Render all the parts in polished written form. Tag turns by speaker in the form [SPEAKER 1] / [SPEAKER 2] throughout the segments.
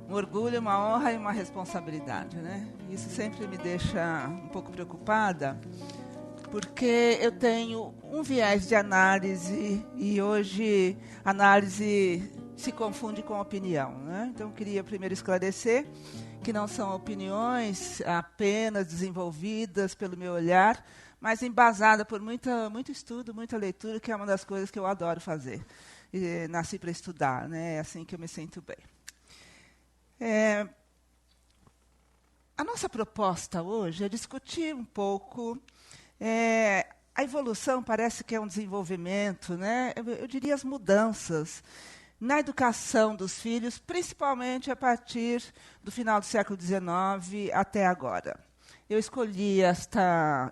[SPEAKER 1] um orgulho, uma honra e uma responsabilidade, né? Isso sempre me deixa um pouco preocupada, porque eu tenho um viés de análise e hoje análise se confunde com opinião, né? Então, eu queria primeiro esclarecer que não são opiniões apenas desenvolvidas pelo meu olhar, mas embasada por muito estudo, muita leitura, que é uma das coisas que eu adoro fazer. E nasci para estudar, né? É assim que eu me sinto bem. A nossa proposta hoje é discutir um pouco. A evolução parece que é um desenvolvimento, né? Eu diria as mudanças na educação dos filhos, principalmente a partir do final do século XIX até agora. Eu escolhi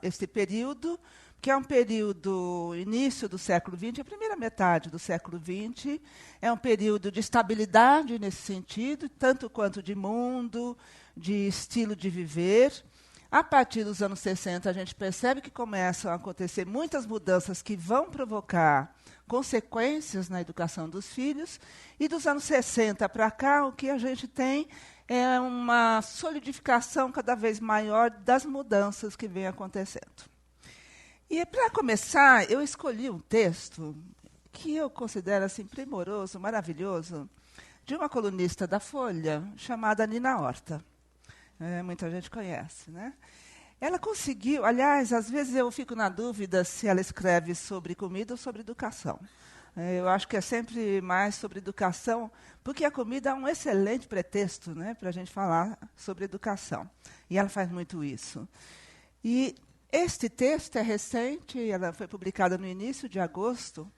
[SPEAKER 1] este período, que é um período, início do século XX, a primeira metade do século XX, é um período de estabilidade nesse sentido, tanto quanto de mundo, de estilo de viver. A partir dos anos 60, a gente percebe que começam a acontecer muitas mudanças que vão provocar consequências na educação dos filhos, e dos anos 60 para cá, o que a gente tem é uma solidificação cada vez maior das mudanças que vêm acontecendo. E, para começar, eu escolhi um texto que eu considero assim, primoroso, maravilhoso, de uma colunista da Folha, chamada Nina Horta. Muita gente conhece, né? Ela conseguiu, aliás, às vezes eu fico na dúvida se ela escreve sobre comida ou sobre educação. Eu acho que é sempre mais sobre educação, porque a comida é um excelente pretexto, né, para a gente falar sobre educação. E ela faz muito isso. E este texto é recente, ela foi publicada no início de agosto.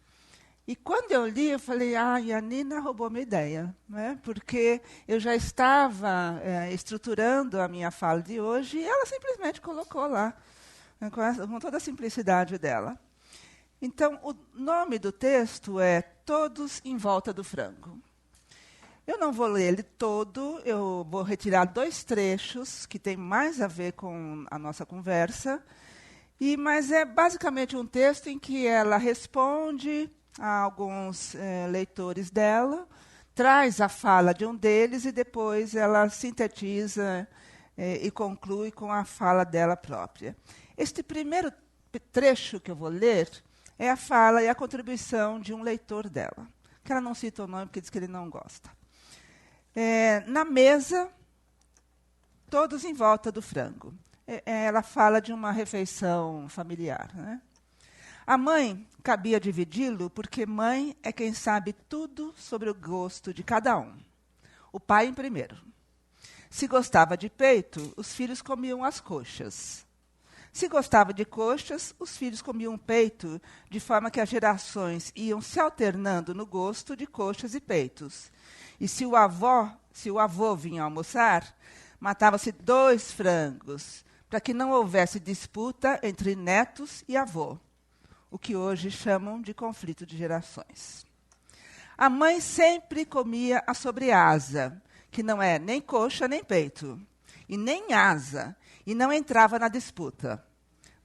[SPEAKER 1] E quando eu li, eu falei, a Nina roubou minha ideia, né? Porque eu já estava estruturando a minha fala de hoje e ela simplesmente colocou lá, né, com toda a simplicidade dela. Então, o nome do texto é Todos em Volta do Frango. Eu não vou ler ele todo, eu vou retirar 2 trechos que têm mais a ver com a nossa conversa, mas é basicamente um texto em que ela responde a alguns leitores dela, traz a fala de um deles e depois ela sintetiza e conclui com a fala dela própria. Este primeiro trecho que eu vou ler é a fala e a contribuição de um leitor dela, que ela não cita o nome porque diz que ele não gosta. Na mesa, todos em volta do frango. Ela fala de uma refeição familiar, né? A mãe cabia dividi-lo porque mãe é quem sabe tudo sobre o gosto de cada um. O pai em primeiro. Se gostava de peito, os filhos comiam as coxas. Se gostava de coxas, os filhos comiam peito, de forma que as gerações iam se alternando no gosto de coxas e peitos. E se o avô vinha almoçar, matava-se 2 frangos, para que não houvesse disputa entre netos e avô, o que hoje chamam de conflito de gerações. A mãe sempre comia a sobreasa, que não é nem coxa nem peito, e nem asa, e não entrava na disputa.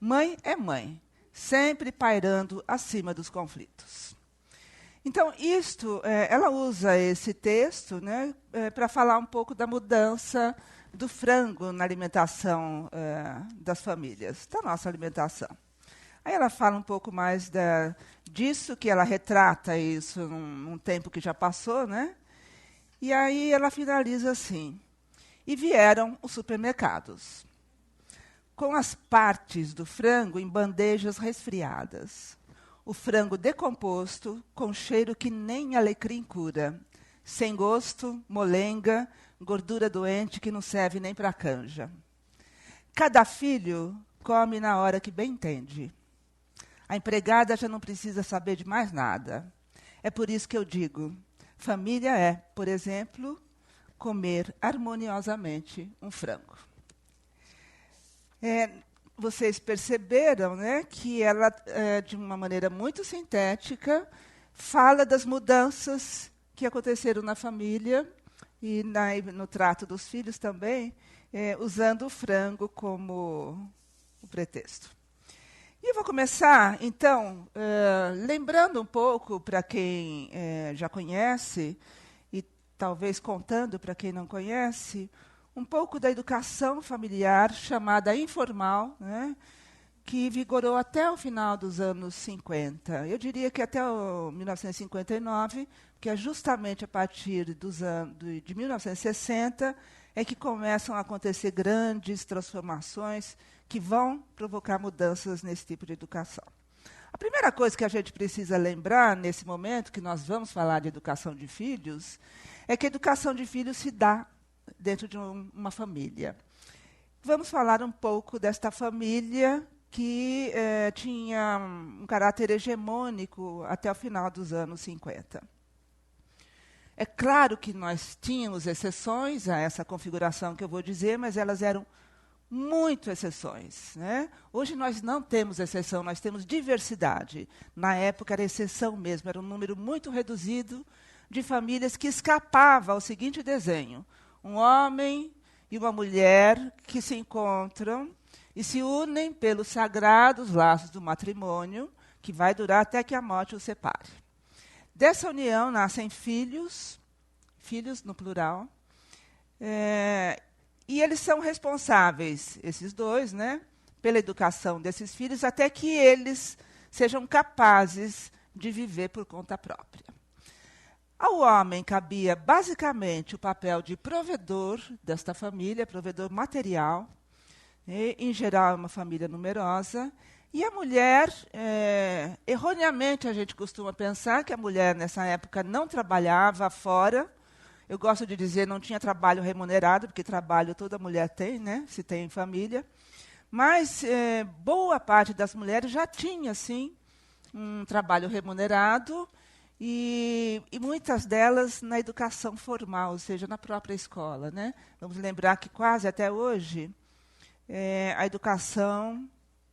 [SPEAKER 1] Mãe é mãe, sempre pairando acima dos conflitos. Então, ela usa esse texto, né, para falar um pouco da mudança do frango na alimentação das famílias, da nossa alimentação. Aí ela fala um pouco mais disso, que ela retrata isso num tempo que já passou, né? E aí ela finaliza assim: e vieram os supermercados, com as partes do frango em bandejas resfriadas. O frango decomposto, com cheiro que nem alecrim cura, sem gosto, molenga, gordura doente que não serve nem para canja. Cada filho come na hora que bem entende. A empregada já não precisa saber de mais nada. É por isso que eu digo, família é, por exemplo, comer harmoniosamente um frango. Vocês perceberam, né, que ela, de uma maneira muito sintética, fala das mudanças que aconteceram na família e no trato dos filhos também, usando o frango como o pretexto. E eu vou começar, então, lembrando um pouco, para quem já conhece, e talvez contando para quem não conhece, um pouco da educação familiar chamada informal, né, que vigorou até o final dos anos 50. Eu diria que até 1959, que é justamente a partir de 1960, é que começam a acontecer grandes transformações que vão provocar mudanças nesse tipo de educação. A primeira coisa que a gente precisa lembrar, nesse momento que nós vamos falar de educação de filhos, é que a educação de filhos se dá dentro de uma família. Vamos falar um pouco desta família que tinha um caráter hegemônico até o final dos anos 50. É claro que nós tínhamos exceções a essa configuração que eu vou dizer, mas elas eram muito exceções, né? Hoje nós não temos exceção, nós temos diversidade. Na época era exceção mesmo, era um número muito reduzido de famílias que escapava ao seguinte desenho: um homem e uma mulher que se encontram e se unem pelos sagrados laços do matrimônio, que vai durar até que a morte os separe. Dessa união nascem filhos no plural, e eles são responsáveis, esses dois, né, pela educação desses filhos, até que eles sejam capazes de viver por conta própria. Ao homem cabia, basicamente, o papel de provedor desta família, provedor material, em geral, uma família numerosa, e a mulher, erroneamente, a gente costuma pensar que a mulher, nessa época, não trabalhava fora. Eu gosto de dizer, não tinha trabalho remunerado, porque trabalho toda mulher tem, né, se tem família. Mas boa parte das mulheres já tinha, sim, um trabalho remunerado, e muitas delas na educação formal, ou seja, na própria escola, né? Vamos lembrar que quase até hoje a educação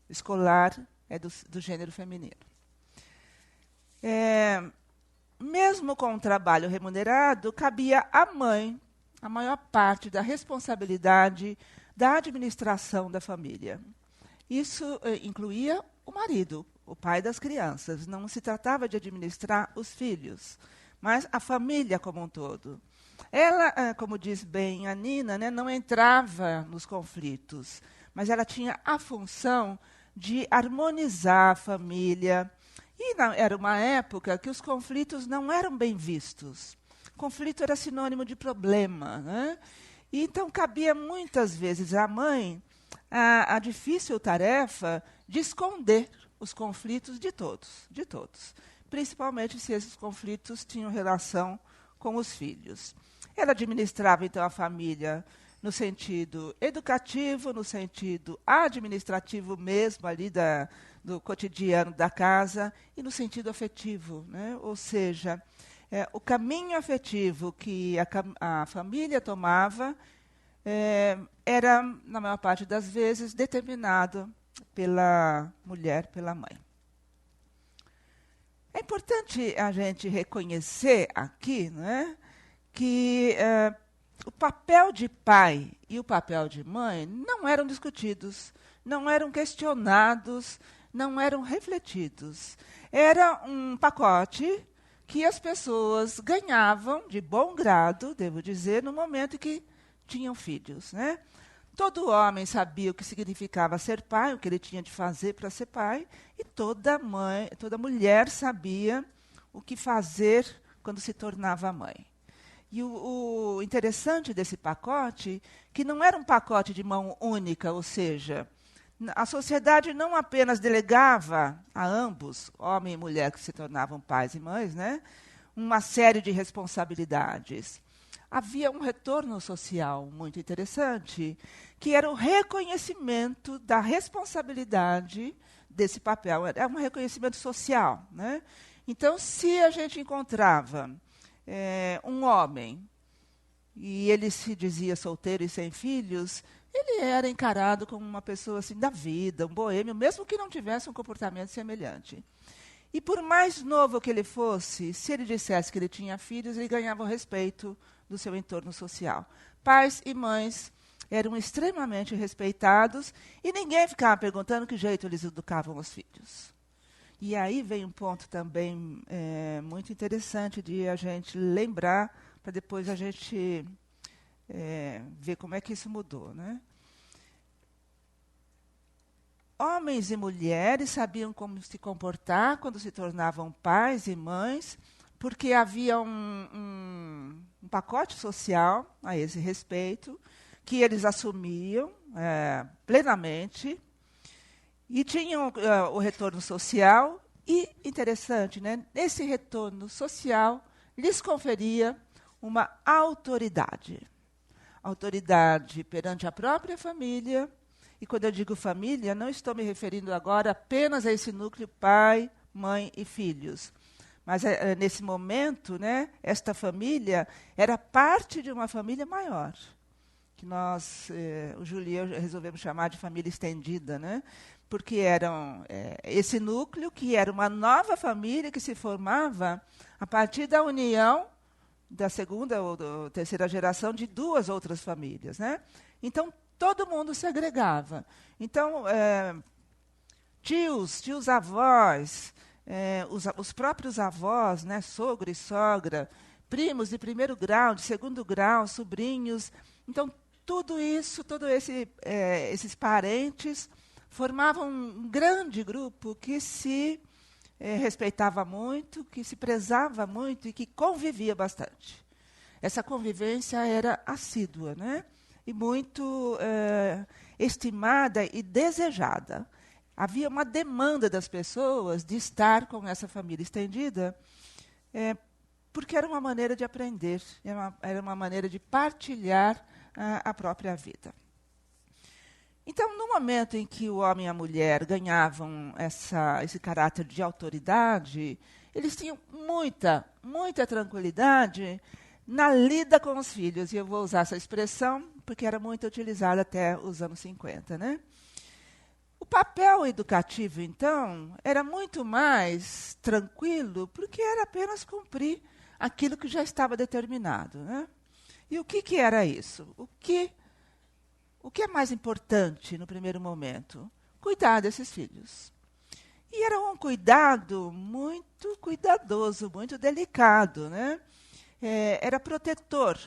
[SPEAKER 1] escolar é do gênero feminino. Mesmo com o trabalho remunerado, cabia à mãe a maior parte da responsabilidade da administração da família. Isso incluía o marido, o pai das crianças. Não se tratava de administrar os filhos, mas a família como um todo. Ela, como diz bem a Nina, né, não entrava nos conflitos, mas ela tinha a função de harmonizar a família. E era uma época que os conflitos não eram bem vistos. Conflito era sinônimo de problema, né? E então cabia muitas vezes à mãe a difícil tarefa de esconder os conflitos de todos, principalmente se esses conflitos tinham relação com os filhos. Ela administrava, então, a família no sentido educativo, no sentido administrativo mesmo, ali do cotidiano da casa, e no sentido afetivo, né? Ou seja, o caminho afetivo que a família tomava era, na maior parte das vezes, determinado pela mulher, pela mãe. É importante a gente reconhecer aqui, né, que o papel de pai e o papel de mãe não eram discutidos, não eram questionados, não eram refletidos. Era um pacote que as pessoas ganhavam de bom grado, devo dizer, no momento em que tinham filhos, né? Todo homem sabia o que significava ser pai, o que ele tinha de fazer para ser pai, e toda mulher sabia o que fazer quando se tornava mãe. E o interessante desse pacote, que não era um pacote de mão única, ou seja, a sociedade não apenas delegava a ambos, homem e mulher que se tornavam pais e mães, né, uma série de responsabilidades. Havia um retorno social muito interessante, que era o reconhecimento da responsabilidade desse papel. Era um reconhecimento social, né? Então, se a gente encontrava um homem e ele se dizia solteiro e sem filhos, ele era encarado como uma pessoa assim da vida, um boêmio, mesmo que não tivesse um comportamento semelhante. E por mais novo que ele fosse, se ele dissesse que ele tinha filhos, ele ganhava o respeito do seu entorno social. Pais e mães eram extremamente respeitados e ninguém ficava perguntando que jeito eles educavam os filhos. E aí vem um ponto também muito interessante de a gente lembrar para depois a gente ver como é que isso mudou, né? Homens e mulheres sabiam como se comportar quando se tornavam pais e mães, porque havia um pacote social a esse respeito, que eles assumiam plenamente, e tinham o retorno social, e, interessante, né, esse retorno social lhes conferia uma autoridade. Autoridade perante a própria família. E quando eu digo família, não estou me referindo agora apenas a esse núcleo pai, mãe e filhos. Mas, nesse momento, né, esta família era parte de uma família maior, que nós, o Júlio e eu, resolvemos chamar de família estendida, né? Porque eram esse núcleo que era uma nova família que se formava a partir da união da segunda ou da terceira geração de duas outras famílias, né? Então, todo mundo se agregava. Então, tios, avós, os próprios avós, né, sogro e sogra, primos de primeiro grau, de segundo grau, sobrinhos. Então, tudo isso, esses parentes formavam um grande grupo que se respeitava muito, que se prezava muito e que convivia bastante. Essa convivência era assídua, né? E muito estimada e desejada. Havia uma demanda das pessoas de estar com essa família estendida, porque era uma maneira de aprender, era uma maneira de partilhar a própria vida. Então, no momento em que o homem e a mulher ganhavam esse caráter de autoridade, eles tinham muita tranquilidade na lida com os filhos. E eu vou usar essa expressão porque era muito utilizada até os anos 50, né? O papel educativo, então, era muito mais tranquilo, porque era apenas cumprir aquilo que já estava determinado, né? E o que era isso? O que é mais importante no primeiro momento? Cuidar desses filhos. E era um cuidado muito cuidadoso, muito delicado, né? Era protetor.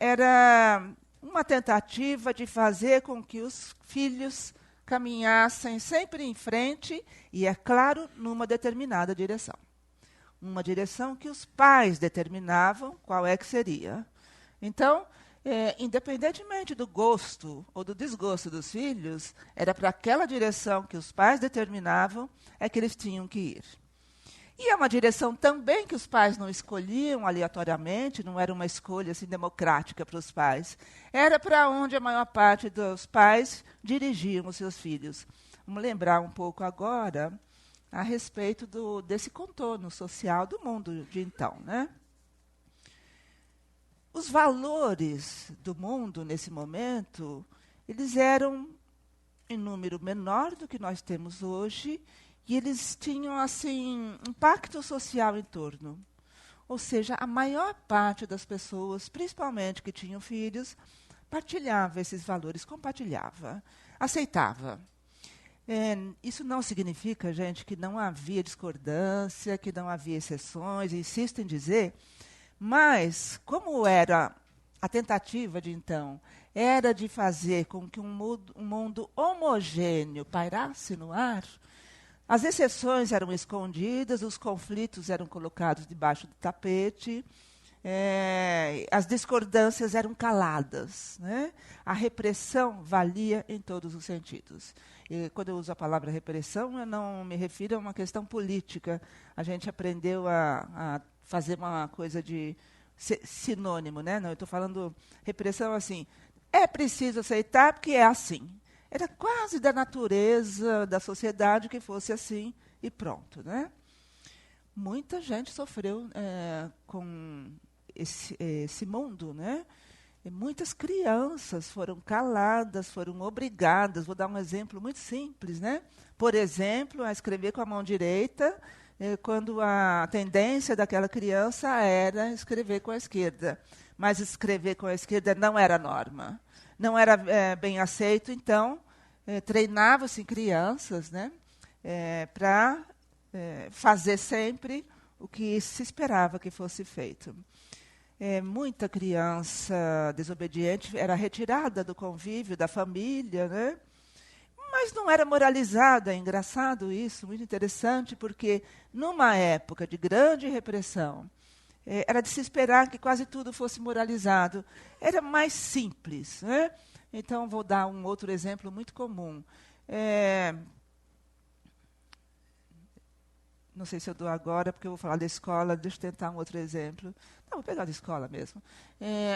[SPEAKER 1] Era uma tentativa de fazer com que os filhos caminhassem sempre em frente e, é claro, numa determinada direção. Uma direção que os pais determinavam qual é que seria. Então, independentemente do gosto ou do desgosto dos filhos, era para aquela direção que os pais determinavam que eles tinham que ir. E é uma direção também que os pais não escolhiam aleatoriamente, não era uma escolha assim, democrática para os pais. Era para onde a maior parte dos pais dirigiam os seus filhos. Vamos lembrar um pouco agora a respeito desse contorno social do mundo de então, né? Os valores do mundo, nesse momento, eles eram em número menor do que nós temos hoje, e eles tinham, assim, um pacto social em torno. Ou seja, a maior parte das pessoas, principalmente que tinham filhos, partilhava esses valores, compartilhava, aceitava. Isso não significa, gente, que não havia discordância, que não havia exceções, insisto em dizer, mas, como era a tentativa de então, era de fazer com que um mundo homogêneo pairasse no ar, as exceções eram escondidas, os conflitos eram colocados debaixo do tapete, as discordâncias eram caladas, né? A repressão valia em todos os sentidos. E, quando eu uso a palavra repressão, eu não me refiro a uma questão política. A gente aprendeu a fazer uma coisa de sinônimo, né? Não, eu estou falando repressão assim. É preciso aceitar porque é assim. Era quase da natureza da sociedade que fosse assim e pronto, né? Muita gente sofreu com esse mundo, né? E muitas crianças foram caladas, foram obrigadas. Vou dar um exemplo muito simples, né? Por exemplo, a escrever com a mão direita, quando a tendência daquela criança era escrever com a esquerda. Mas escrever com a esquerda não era norma. Não era bem aceito, então treinava-se crianças, né, para fazer sempre o que se esperava que fosse feito. Muita criança desobediente era retirada do convívio, da família, né? Mas não era moralizada. É engraçado isso, muito interessante, porque numa época de grande repressão, era de se esperar que quase tudo fosse moralizado. Era mais simples, né? Então, vou dar um outro exemplo muito comum. Não sei se eu dou agora, porque eu vou falar da escola, deixa eu tentar um outro exemplo. Não, vou pegar da escola mesmo.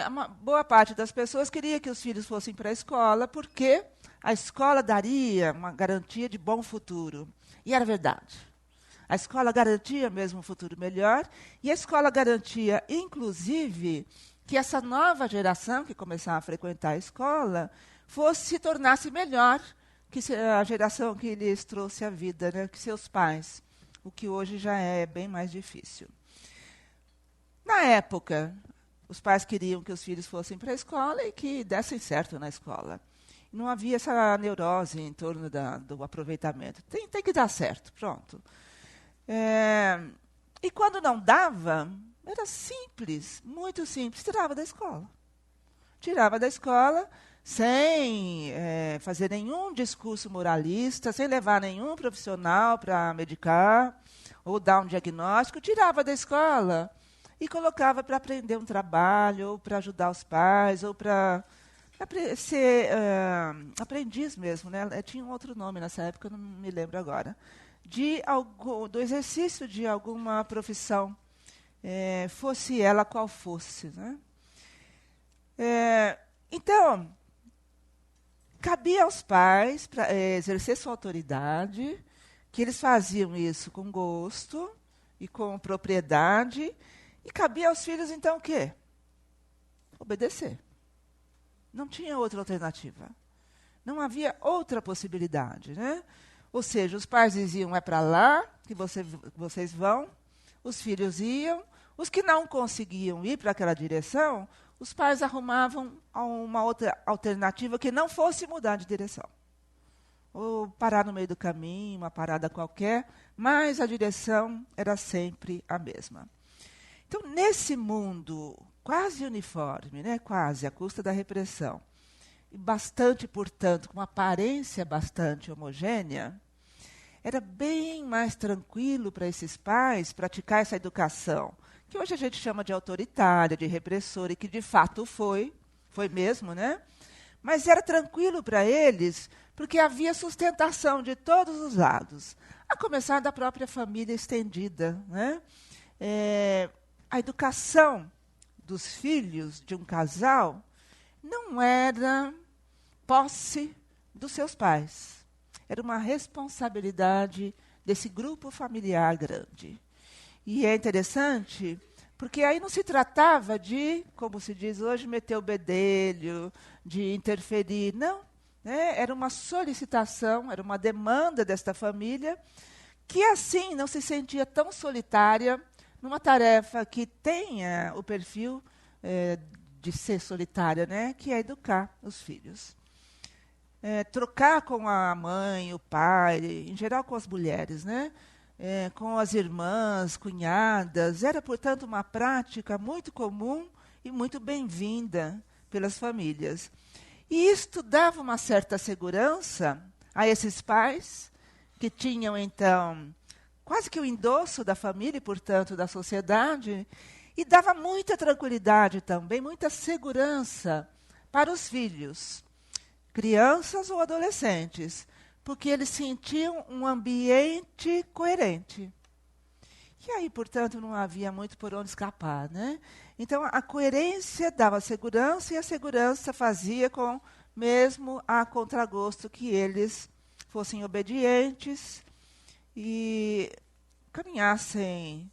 [SPEAKER 1] Uma boa parte das pessoas queria que os filhos fossem para a escola, porque a escola daria uma garantia de bom futuro. E era verdade. A escola garantia mesmo um futuro melhor, e a escola garantia, inclusive, que essa nova geração que começava a frequentar a escola se tornasse melhor que a geração que lhes trouxe a vida, né, que seus pais, o que hoje já é bem mais difícil. Na época, os pais queriam que os filhos fossem para a escola e que dessem certo na escola. Não havia essa neurose em torno do aproveitamento. Tem que dar certo, pronto. E quando não dava, era simples, muito simples, tirava da escola. Tirava da escola sem fazer nenhum discurso moralista, sem levar nenhum profissional para medicar ou dar um diagnóstico, tirava da escola e colocava para aprender um trabalho, ou para ajudar os pais, ou para ser aprendiz mesmo, né? Tinha um outro nome nessa época, não me lembro agora. Do exercício de alguma profissão, fosse ela qual fosse. Né? Então, cabia aos pais para exercer sua autoridade, que eles faziam isso com gosto e com propriedade, e cabia aos filhos, então, o quê? Obedecer. Não tinha outra alternativa. Não havia outra possibilidade, né? Ou seja, os pais diziam, é para lá que vocês vão, os filhos iam, os que não conseguiam ir para aquela direção, os pais arrumavam uma outra alternativa que não fosse mudar de direção. Ou parar no meio do caminho, uma parada qualquer, mas a direção era sempre a mesma. Então, nesse mundo quase uniforme, né, quase à custa da repressão, e bastante, portanto, com uma aparência bastante homogênea, era bem mais tranquilo para esses pais praticar essa educação, que hoje a gente chama de autoritária, de repressora, e que de fato foi mesmo, né? Mas era tranquilo para eles, porque havia sustentação de todos os lados, a começar da própria família estendida, né? A educação dos filhos de um casal não era posse dos seus pais. Era uma responsabilidade desse grupo familiar grande. E é interessante, porque aí não se tratava de, como se diz hoje, meter o bedelho, de interferir. Não. Né? Era uma solicitação, era uma demanda desta família, que assim não se sentia tão solitária numa tarefa que tenha o perfil de ser solitária, né? Que é educar os filhos. Trocar com a mãe, o pai, em geral com as mulheres, né? Com as irmãs, cunhadas. Era, portanto, uma prática muito comum e muito bem-vinda pelas famílias. E isto dava uma certa segurança a esses pais, que tinham, então, quase que o endosso da família e, portanto, da sociedade, e dava muita tranquilidade também, muita segurança para os filhos, crianças ou adolescentes, porque eles sentiam um ambiente coerente. E aí, portanto, não havia muito por onde escapar, né? Então, a coerência dava segurança, e a segurança fazia com, mesmo a contragosto, que eles fossem obedientes e caminhassem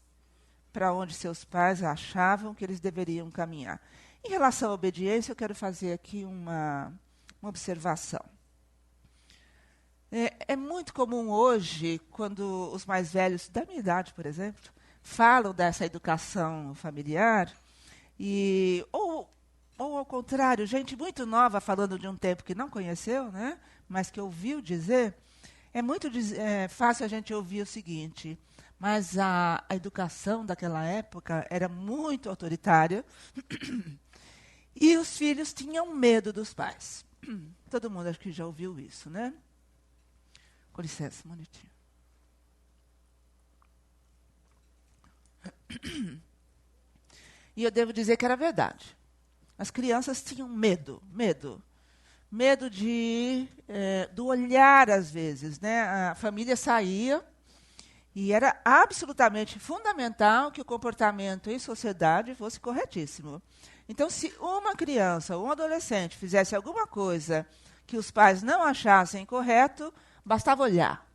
[SPEAKER 1] para onde seus pais achavam que eles deveriam caminhar. Em relação à obediência, eu quero fazer aqui uma observação. É muito comum hoje, quando os mais velhos, da minha idade, por exemplo, falam dessa educação familiar, ou ao contrário, gente muito nova falando de um tempo que não conheceu, né, mas que ouviu dizer, é muito fácil a gente ouvir o seguinte: mas a educação daquela época era muito autoritária e os filhos tinham medo dos pais. Todo mundo acho que já ouviu isso, né? Com licença, um minutinho. E eu devo dizer que era verdade. As crianças tinham medo do olhar, às vezes, né? A família saía e era absolutamente fundamental que o comportamento em sociedade fosse corretíssimo. Então, se uma criança ou um adolescente fizesse alguma coisa que os pais não achassem correto, bastava olhar.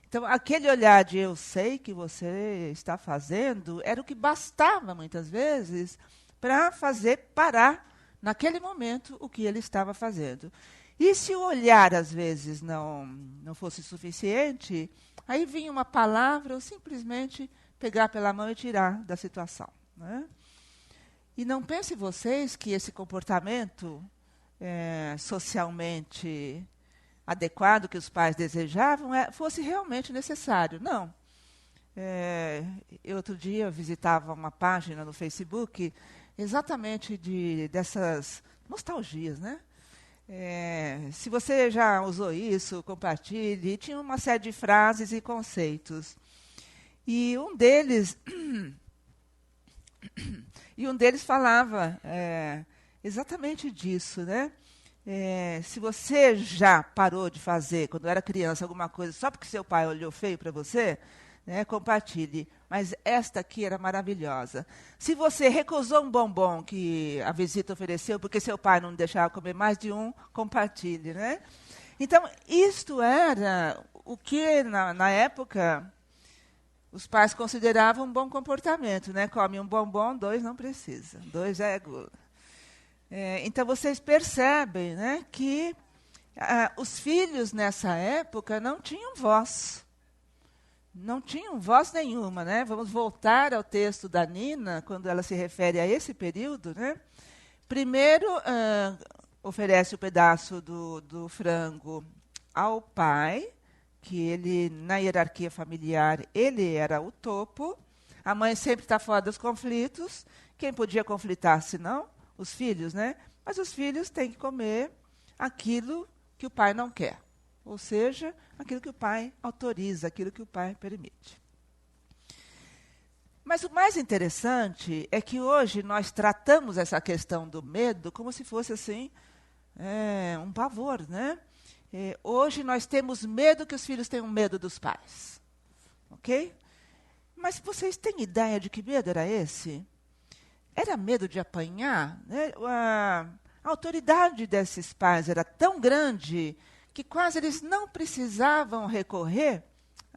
[SPEAKER 1] Então, aquele olhar de eu sei que você está fazendo era o que bastava, muitas vezes, para fazer parar, naquele momento, o que ele estava fazendo. E se o olhar, às vezes, não fosse suficiente, aí vinha uma palavra ou simplesmente pegar pela mão e tirar da situação, né? E não pensem vocês que esse comportamento socialmente adequado que os pais desejavam fosse realmente necessário. Não. Outro dia eu visitava uma página no Facebook exatamente dessas nostalgias, né? Se você já usou isso, compartilhe. Tinha uma série de frases e conceitos. E um deles falava exatamente disso, né? Se você já parou de fazer, quando era criança, alguma coisa só porque seu pai olhou feio para você, né, compartilhe. Mas esta aqui era maravilhosa. Se você recusou um bombom que a visita ofereceu porque seu pai não deixava comer mais de um, compartilhe, né? Então, isto era o que, na época, os pais consideravam um bom comportamento, né? Come um bombom, 2 não precisa. 2 já é gula. Então, vocês percebem, né, que os filhos, nessa época, não tinham voz. Não tinham voz nenhuma, né? Vamos voltar ao texto da Nina, quando ela se refere a esse período, né? Primeiro, oferece o pedaço do frango ao pai, que ele, na hierarquia familiar, ele era o topo. A mãe sempre está fora dos conflitos. Quem podia conflitar, se não? Os filhos, né? Mas os filhos têm que comer aquilo que o pai não quer. Ou seja, aquilo que o pai autoriza, aquilo que o pai permite. Mas o mais interessante é que hoje nós tratamos essa questão do medo como se fosse assim, um pavor, né? Hoje nós temos medo que os filhos tenham medo dos pais. Ok? Mas vocês têm ideia de que medo era esse? Era medo de apanhar, né? A autoridade desses pais era tão grande que quase eles não precisavam recorrer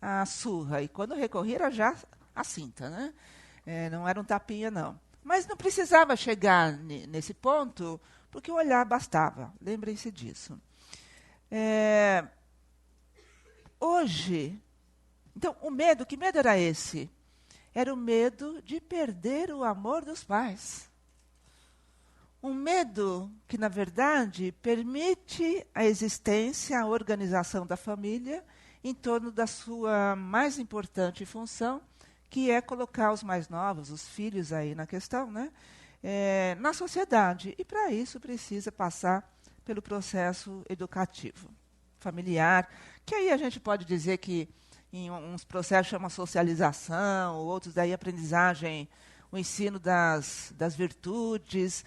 [SPEAKER 1] à surra. E quando recorria era já a cinta, né? Não era um tapinha, não. Mas não precisava chegar nesse ponto, porque o olhar bastava. Lembrem-se disso. Hoje, então, o medo, que medo era esse? Era o medo de perder o amor dos pais. Um medo que, na verdade, permite a existência, a organização da família em torno da sua mais importante função, que é colocar os mais novos, os filhos aí na questão, né, na sociedade. E, para isso, precisa passar pelo processo educativo, familiar, que aí a gente pode dizer que em uns processos chama socialização, outros daí aprendizagem, o ensino das virtudes,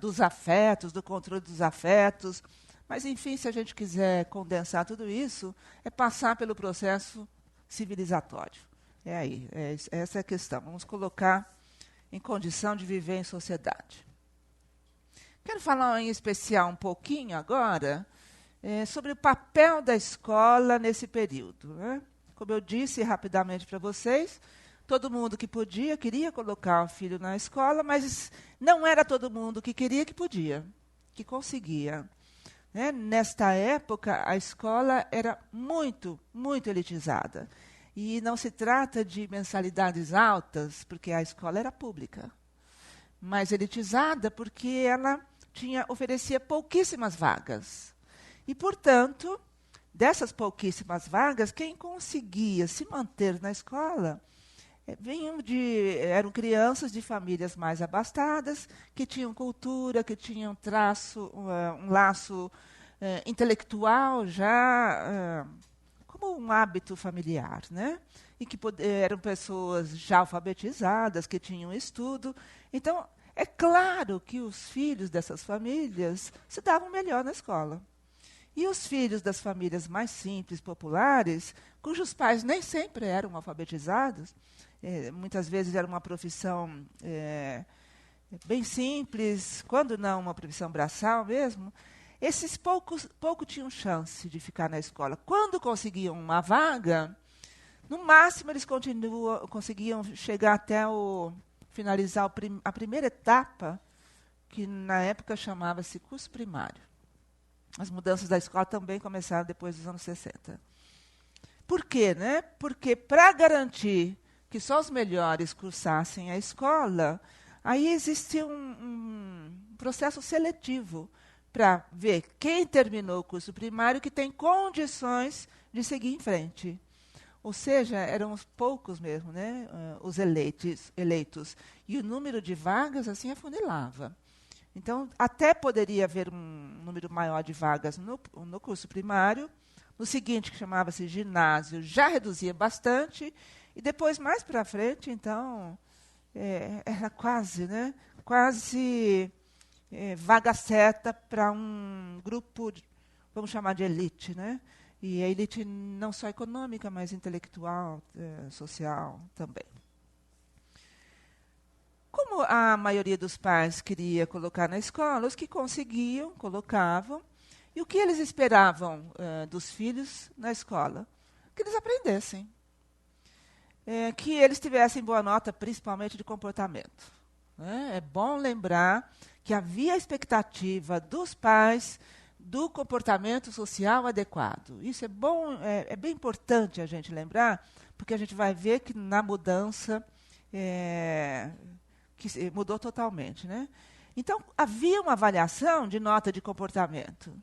[SPEAKER 1] dos afetos, do controle dos afetos. Mas, enfim, se a gente quiser condensar tudo isso, é passar pelo processo civilizatório. Essa é a questão. Vamos colocar em condição de viver em sociedade. Quero falar em especial um pouquinho agora sobre o papel da escola nesse período, né? Como eu disse rapidamente para vocês, todo mundo que podia, queria colocar o filho na escola, mas não era todo mundo que queria que podia, que conseguia. Né? Nesta época, a escola era muito, muito elitizada. E não se trata de mensalidades altas, porque a escola era pública, mas elitizada porque ela oferecia pouquíssimas vagas. E, portanto, dessas pouquíssimas vagas, quem conseguia se manter na escola Eram crianças de famílias mais abastadas, que tinham cultura, que tinham um laço intelectual já como um hábito familiar, né? E que eram pessoas já alfabetizadas, que tinham estudo. Então, é claro que os filhos dessas famílias se davam melhor na escola. E os filhos das famílias mais simples, populares, cujos pais nem sempre eram alfabetizados, muitas vezes era uma profissão bem simples, quando não uma profissão braçal mesmo, esses pouco tinham chance de ficar na escola. Quando conseguiam uma vaga, no máximo eles conseguiam chegar até finalizar a primeira etapa, que na época chamava-se curso primário. As mudanças da escola também começaram depois dos anos 60. Por quê, né? Porque para garantir que só os melhores cursassem a escola, aí existia um processo seletivo para ver quem terminou o curso primário que tem condições de seguir em frente. Ou seja, eram os poucos mesmo, né? Os eleitos. E o número de vagas assim afunilava. Então, até poderia haver um número maior de vagas no curso primário. No seguinte, que chamava-se ginásio, já reduzia bastante. E depois, mais para frente, então, era quase, né? Quase vaga certa para um grupo, vamos chamar de elite, né? E a elite não só econômica, mas intelectual, social também. Como a maioria dos pais queria colocar na escola, os que conseguiam, colocavam. E o que eles esperavam dos filhos na escola? Que eles aprendessem. Que eles tivessem boa nota, principalmente de comportamento. Né? É bom lembrar que havia a expectativa dos pais do comportamento social adequado. Isso é bom, é bem importante a gente lembrar, porque a gente vai ver que na mudança que mudou totalmente, né? Então, havia uma avaliação de nota de comportamento,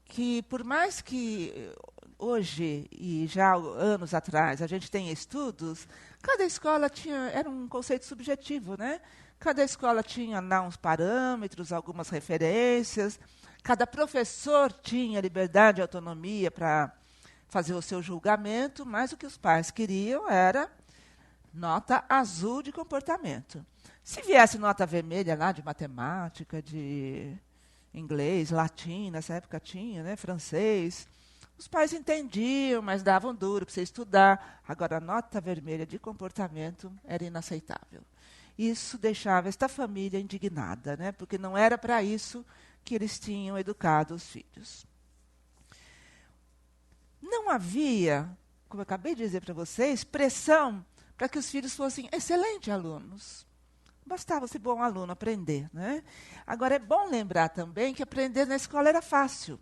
[SPEAKER 1] que por mais que hoje, e já anos atrás, a gente tenha estudos, cada escola era um conceito subjetivo, né? Cada escola tinha lá uns parâmetros, algumas referências, cada professor tinha liberdade e autonomia para fazer o seu julgamento, mas o que os pais queriam era nota azul de comportamento. Se viesse nota vermelha lá de matemática, de inglês, latim, nessa época tinha, né, francês, os pais entendiam, mas davam duro para você estudar. Agora, a nota vermelha de comportamento era inaceitável. Isso deixava esta família indignada, né, porque não era para isso que eles tinham educado os filhos. Não havia, como eu acabei de dizer para vocês, pressão para que os filhos fossem excelentes alunos. Bastava ser bom aluno, aprender. Né? Agora, é bom lembrar também que aprender na escola era fácil.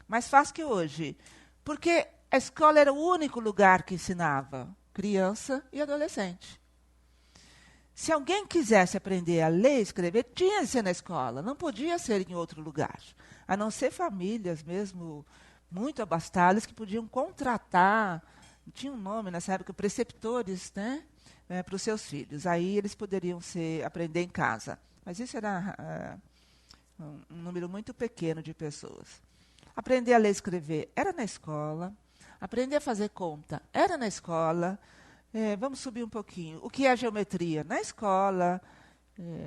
[SPEAKER 1] Mais fácil que hoje. Porque a escola era o único lugar que ensinava criança e adolescente. Se alguém quisesse aprender a ler e escrever, tinha que ser na escola. Não podia ser em outro lugar. A não ser famílias mesmo muito abastadas que podiam contratar, tinha um nome nessa época, preceptores, né? Para os seus filhos. Aí eles poderiam aprender em casa. Mas isso era um número muito pequeno de pessoas. Aprender a ler e escrever era na escola. Aprender a fazer conta era na escola. Vamos subir um pouquinho. O que é geometria? Na escola.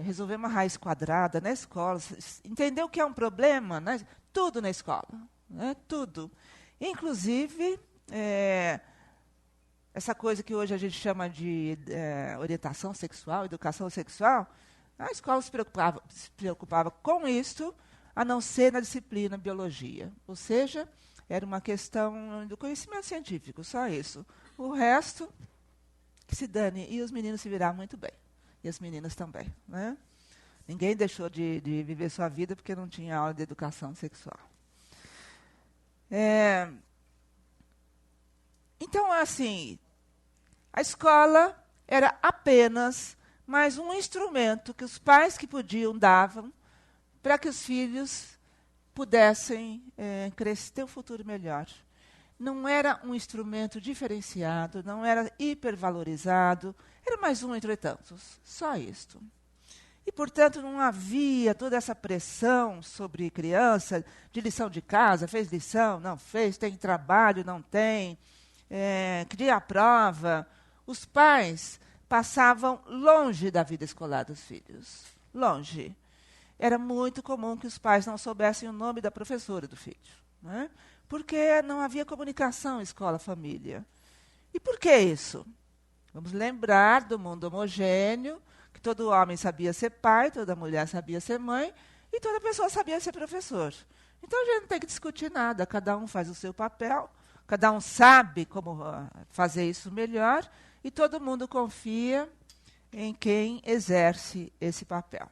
[SPEAKER 1] Resolver uma raiz quadrada na escola. Entender o que é um problema? Tudo na escola. Né? Tudo. Inclusive... essa coisa que hoje a gente chama de orientação sexual, educação sexual, a escola se preocupava com isso, a não ser na disciplina biologia. Ou seja, era uma questão do conhecimento científico, só isso. O resto, que se dane. E os meninos se viraram muito bem. E as meninas também. Né? Ninguém deixou de viver sua vida porque não tinha aula de educação sexual. Então, assim, a escola era apenas mais um instrumento que os pais que podiam davam para que os filhos pudessem crescer, ter um futuro melhor. não era um instrumento diferenciado, não era hipervalorizado, era mais um entre tantos, só isto. E, portanto, não havia toda essa pressão sobre criança, de lição de casa, fez lição, não fez, tem trabalho, não tem, cria a prova. Os pais passavam longe da vida escolar dos filhos, longe. Era muito comum que os pais não soubessem o nome da professora do filho, né? Porque não havia comunicação escola-família. E por que isso? Vamos lembrar do mundo homogêneo, que todo homem sabia ser pai, toda mulher sabia ser mãe, e toda pessoa sabia ser professor. Então, a gente não tem que discutir nada, cada um faz o seu papel, cada um sabe como fazer isso melhor, e todo mundo confia em quem exerce esse papel.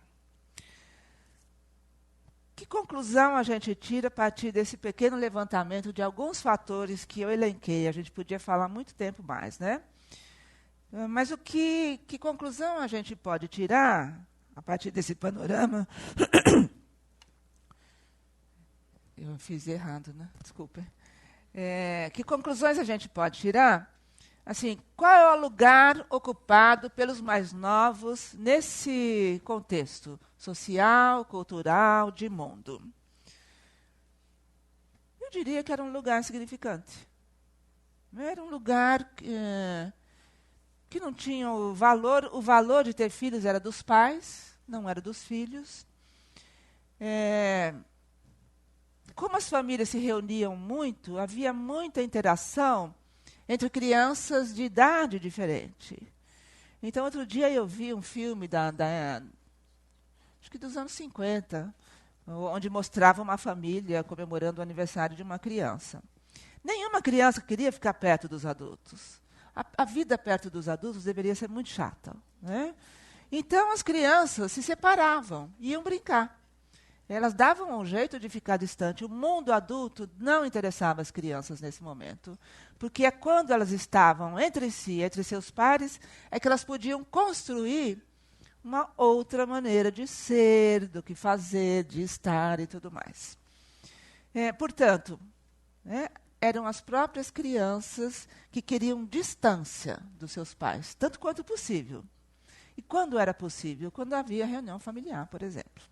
[SPEAKER 1] Que conclusão a gente tira a partir desse pequeno levantamento de alguns fatores que eu elenquei? A gente podia falar muito tempo mais, né? Mas que conclusão a gente pode tirar a partir desse panorama? Eu fiz errado, né? Desculpa. Que conclusões a gente pode tirar? Assim, qual é o lugar ocupado pelos mais novos nesse contexto social, cultural, de mundo? Eu diria que era um lugar significante. Era um lugar que não tinha o valor de ter filhos era dos pais, não era dos filhos. Como as famílias se reuniam muito, havia muita interação entre crianças de idade diferente. Então, outro dia eu vi um filme acho que dos anos 50, onde mostrava uma família comemorando o aniversário de uma criança. Nenhuma criança queria ficar perto dos adultos. A vida perto dos adultos deveria ser muito chata, né? Então, as crianças se separavam, iam brincar. Elas davam um jeito de ficar distante. O mundo adulto não interessava as crianças nesse momento, porque é quando elas estavam entre si, entre seus pares, é que elas podiam construir uma outra maneira de ser, do que fazer, de estar e tudo mais. Portanto, eram as próprias crianças que queriam distância dos seus pais, tanto quanto possível. E quando era possível? Quando havia reunião familiar, por exemplo.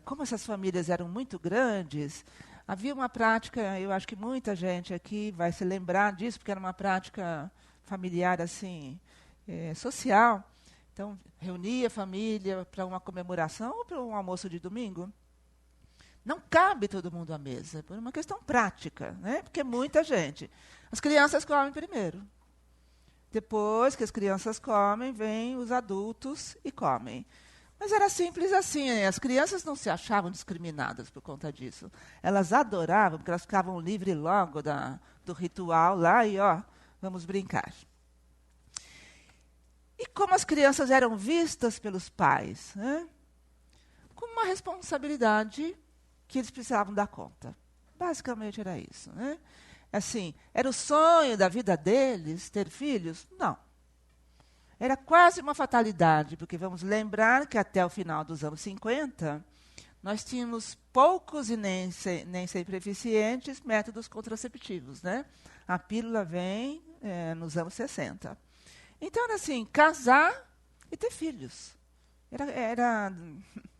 [SPEAKER 1] Como essas famílias eram muito grandes, havia uma prática, eu acho que muita gente aqui vai se lembrar disso, porque era uma prática familiar assim, social. Então, reunia a família para uma comemoração ou para um almoço de domingo. Não cabe todo mundo à mesa, por uma questão prática, né? Porque é muita gente. As crianças comem primeiro. Depois que as crianças comem, vêm os adultos e comem. Mas era simples assim, as crianças não se achavam discriminadas por conta disso. Elas adoravam, porque elas ficavam livres logo do ritual lá e, vamos brincar. E como as crianças eram vistas pelos pais? Né? Com uma responsabilidade que eles precisavam dar conta. Basicamente era isso. Né? Assim, era o sonho da vida deles ter filhos? Não. Era quase uma fatalidade, porque vamos lembrar que até o final dos anos 50, nós tínhamos poucos e nem sempre eficientes métodos contraceptivos. Né? A pílula vem nos anos 60. Então, era assim, casar e ter filhos. Era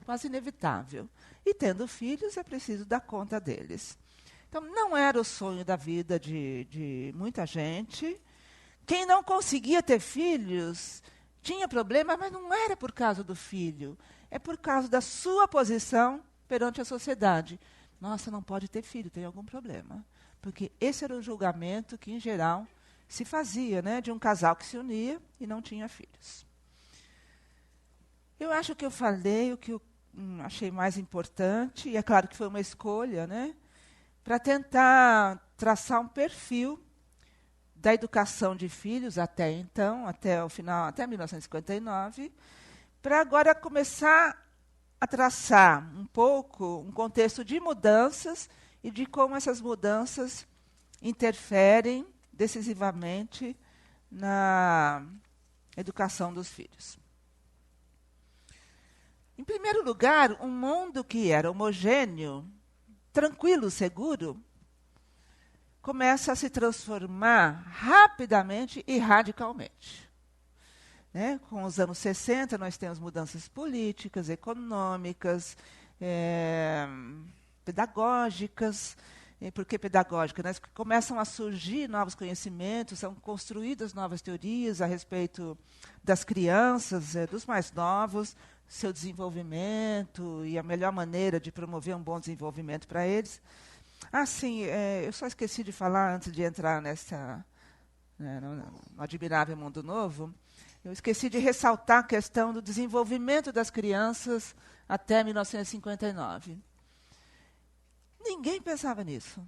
[SPEAKER 1] quase inevitável. E tendo filhos, é preciso dar conta deles. Então, não era o sonho da vida de muita gente. Quem não conseguia ter filhos tinha problema, mas não era por causa do filho. É por causa da sua posição perante a sociedade. Nossa, não pode ter filho, tem algum problema. Porque esse era o julgamento que, em geral, se fazia, né, de um casal que se unia e não tinha filhos. Eu acho que eu falei o que eu achei mais importante, e é claro que foi uma escolha, né, para tentar traçar um perfil da educação de filhos até então, até o final, até 1959, para agora começar a traçar um pouco um contexto de mudanças e de como essas mudanças interferem decisivamente na educação dos filhos. Em primeiro lugar, um mundo que era homogêneo, tranquilo, seguro, começa a se transformar rapidamente e radicalmente. Né? Com os anos 60, nós temos mudanças políticas, econômicas, pedagógicas. Por que pedagógicas? Né? Começam a surgir novos conhecimentos, são construídas novas teorias a respeito das crianças, dos mais novos, seu desenvolvimento e a melhor maneira de promover um bom desenvolvimento para eles. Sim, eu só esqueci de falar antes de entrar no Admirável Mundo Novo. Eu esqueci de ressaltar a questão do desenvolvimento das crianças até 1959. Ninguém pensava nisso.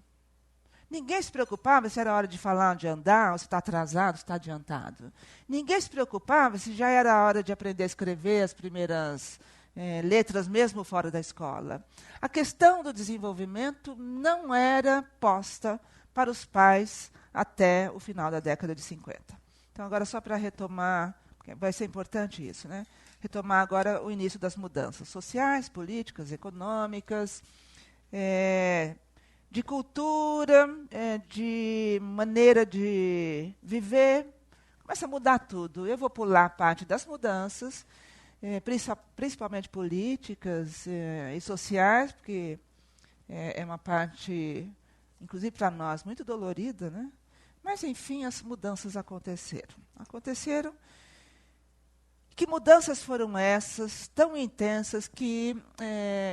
[SPEAKER 1] Ninguém se preocupava se era hora de falar de andar, ou se está atrasado, se está adiantado. Ninguém se preocupava se já era hora de aprender a escrever as primeiras letras, mesmo fora da escola. A questão do desenvolvimento não era posta para os pais até o final da década de 50. Então, agora, só para retomar, vai ser importante isso, né? Retomar agora o início das mudanças sociais, políticas, econômicas, de cultura, de maneira de viver. Começa a mudar tudo. Eu vou pular a parte das mudanças, principalmente políticas e sociais, porque é uma parte, inclusive para nós, muito dolorida, né? Mas, enfim, as mudanças aconteceram. Que mudanças foram essas, tão intensas, que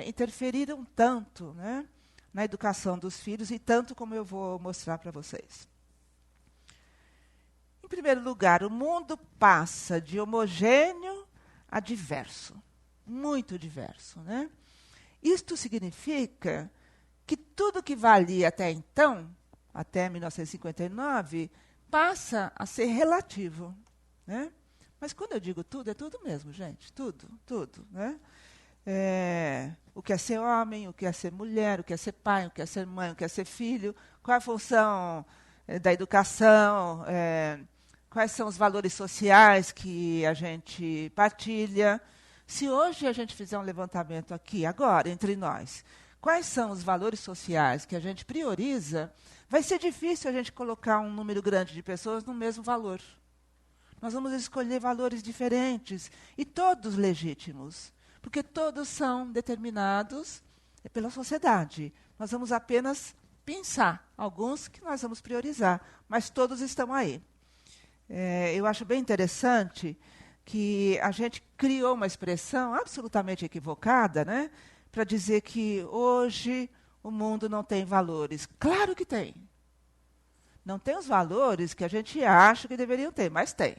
[SPEAKER 1] interferiram tanto, né, na educação dos filhos, e tanto como eu vou mostrar para vocês. Em primeiro lugar, o mundo passa de homogêneo a diverso, muito diverso. Né? Isto significa que tudo que valia até então, até 1959, passa a ser relativo. Né? Mas quando eu digo tudo, é tudo mesmo, gente. Tudo. Né? O que é ser homem, o que é ser mulher, o que é ser pai, o que é ser mãe, o que é ser filho, qual é a função da educação, quais são os valores sociais que a gente partilha. Se hoje a gente fizer um levantamento aqui, agora, entre nós, quais são os valores sociais que a gente prioriza, vai ser difícil a gente colocar um número grande de pessoas no mesmo valor. Nós vamos escolher valores diferentes, e todos legítimos, porque todos são determinados pela sociedade. Nós vamos apenas pensar alguns que nós vamos priorizar, mas todos estão aí. Eu acho bem interessante que a gente criou uma expressão absolutamente equivocada, né, para dizer que hoje o mundo não tem valores. Claro que tem. Não tem os valores que a gente acha que deveriam ter, mas tem.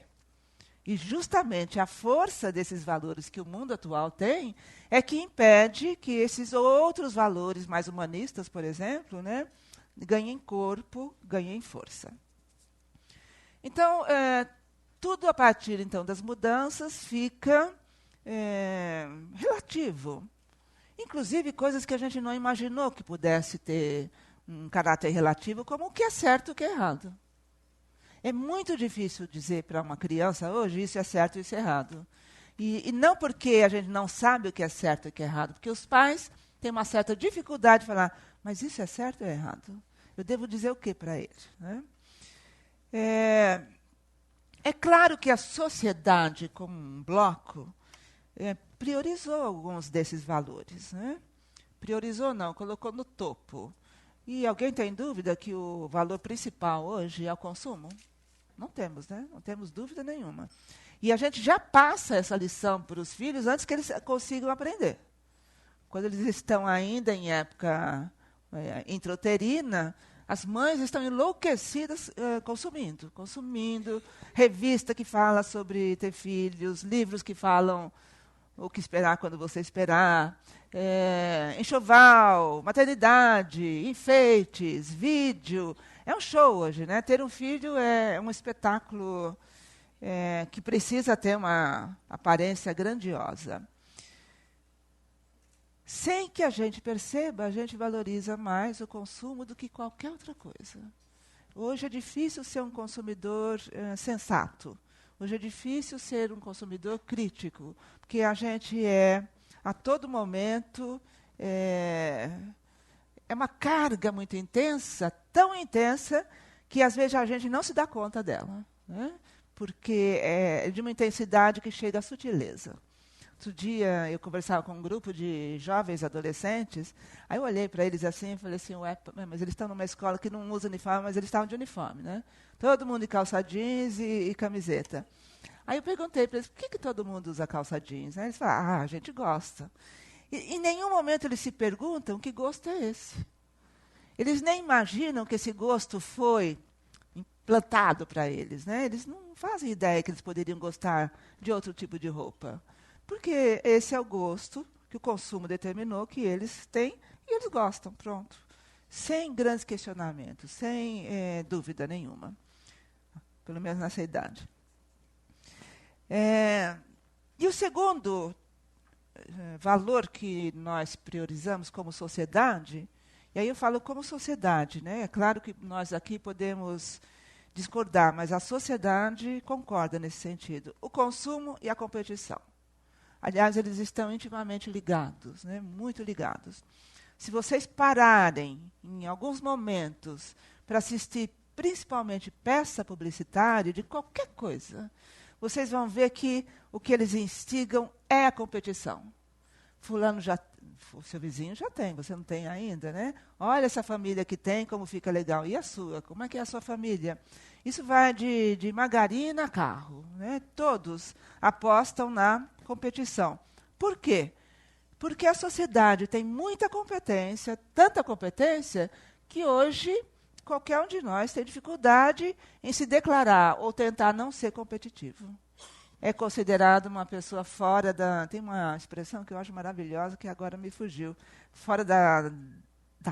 [SPEAKER 1] E justamente a força desses valores que o mundo atual tem é que impede que esses outros valores mais humanistas, por exemplo, né, ganhem corpo, ganhem força. Então, tudo a partir então das mudanças fica relativo. Inclusive coisas que a gente não imaginou que pudesse ter um caráter relativo, como o que é certo e o que é errado. É muito difícil dizer para uma criança hoje isso é certo e isso é errado. E não porque a gente não sabe o que é certo e o que é errado, porque os pais têm uma certa dificuldade de falar, mas isso é certo ou é errado? Eu devo dizer o que para ele? Né? É claro que a sociedade, como um bloco, priorizou alguns desses valores. Né? Priorizou não, colocou no topo. E alguém tem dúvida que o valor principal hoje é o consumo? Não temos, né? Não temos dúvida nenhuma. E a gente já passa essa lição para os filhos antes que eles consigam aprender. Quando eles estão ainda em época intrauterina, as mães estão enlouquecidas consumindo revista que fala sobre ter filhos, livros que falam o que esperar quando você esperar, enxoval, maternidade, enfeites, vídeo. É um show hoje, né? Ter um filho é um espetáculo que precisa ter uma aparência grandiosa. Sem que a gente perceba, a gente valoriza mais o consumo do que qualquer outra coisa. Hoje é difícil ser um consumidor sensato. Hoje é difícil ser um consumidor crítico, porque a gente a todo momento, é uma carga muito intensa, tão intensa, que às vezes a gente não se dá conta dela, né? Porque é de uma intensidade que chega à sutileza. Outro dia eu conversava com um grupo de jovens adolescentes, aí eu olhei para eles assim e falei assim, ué, mas eles estão numa escola que não usa uniforme, mas eles estavam de uniforme, né? Todo mundo de calça jeans e camiseta. Aí eu perguntei para eles, por que todo mundo usa calça jeans? Aí eles falaram, a gente gosta. E em nenhum momento eles se perguntam que gosto é esse. Eles nem imaginam que esse gosto foi implantado para eles, né? Eles não fazem ideia que eles poderiam gostar de outro tipo de roupa. Porque esse é o gosto que o consumo determinou que eles têm e eles gostam, pronto. Sem grandes questionamentos, sem dúvida nenhuma. Pelo menos nessa idade. E o segundo valor que nós priorizamos como sociedade, e aí eu falo como sociedade, né? É claro que nós aqui podemos discordar, mas a sociedade concorda nesse sentido. O consumo e a competição. Aliás, eles estão intimamente ligados, né? Muito ligados. Se vocês pararem, em alguns momentos, para assistir principalmente peça publicitária de qualquer coisa, vocês vão ver que o que eles instigam é a competição. Fulano já, o seu vizinho já tem, você não tem ainda, né? Olha essa família que tem, como fica legal. E a sua? Como é que é a sua família? Isso vai de margarina a carro, né? Todos apostam na competição. Por quê? Porque a sociedade tem muita competência, tanta competência, que hoje qualquer um de nós tem dificuldade em se declarar ou tentar não ser competitivo. É considerado uma pessoa fora da... Tem uma expressão que eu acho maravilhosa, que agora me fugiu. Fora da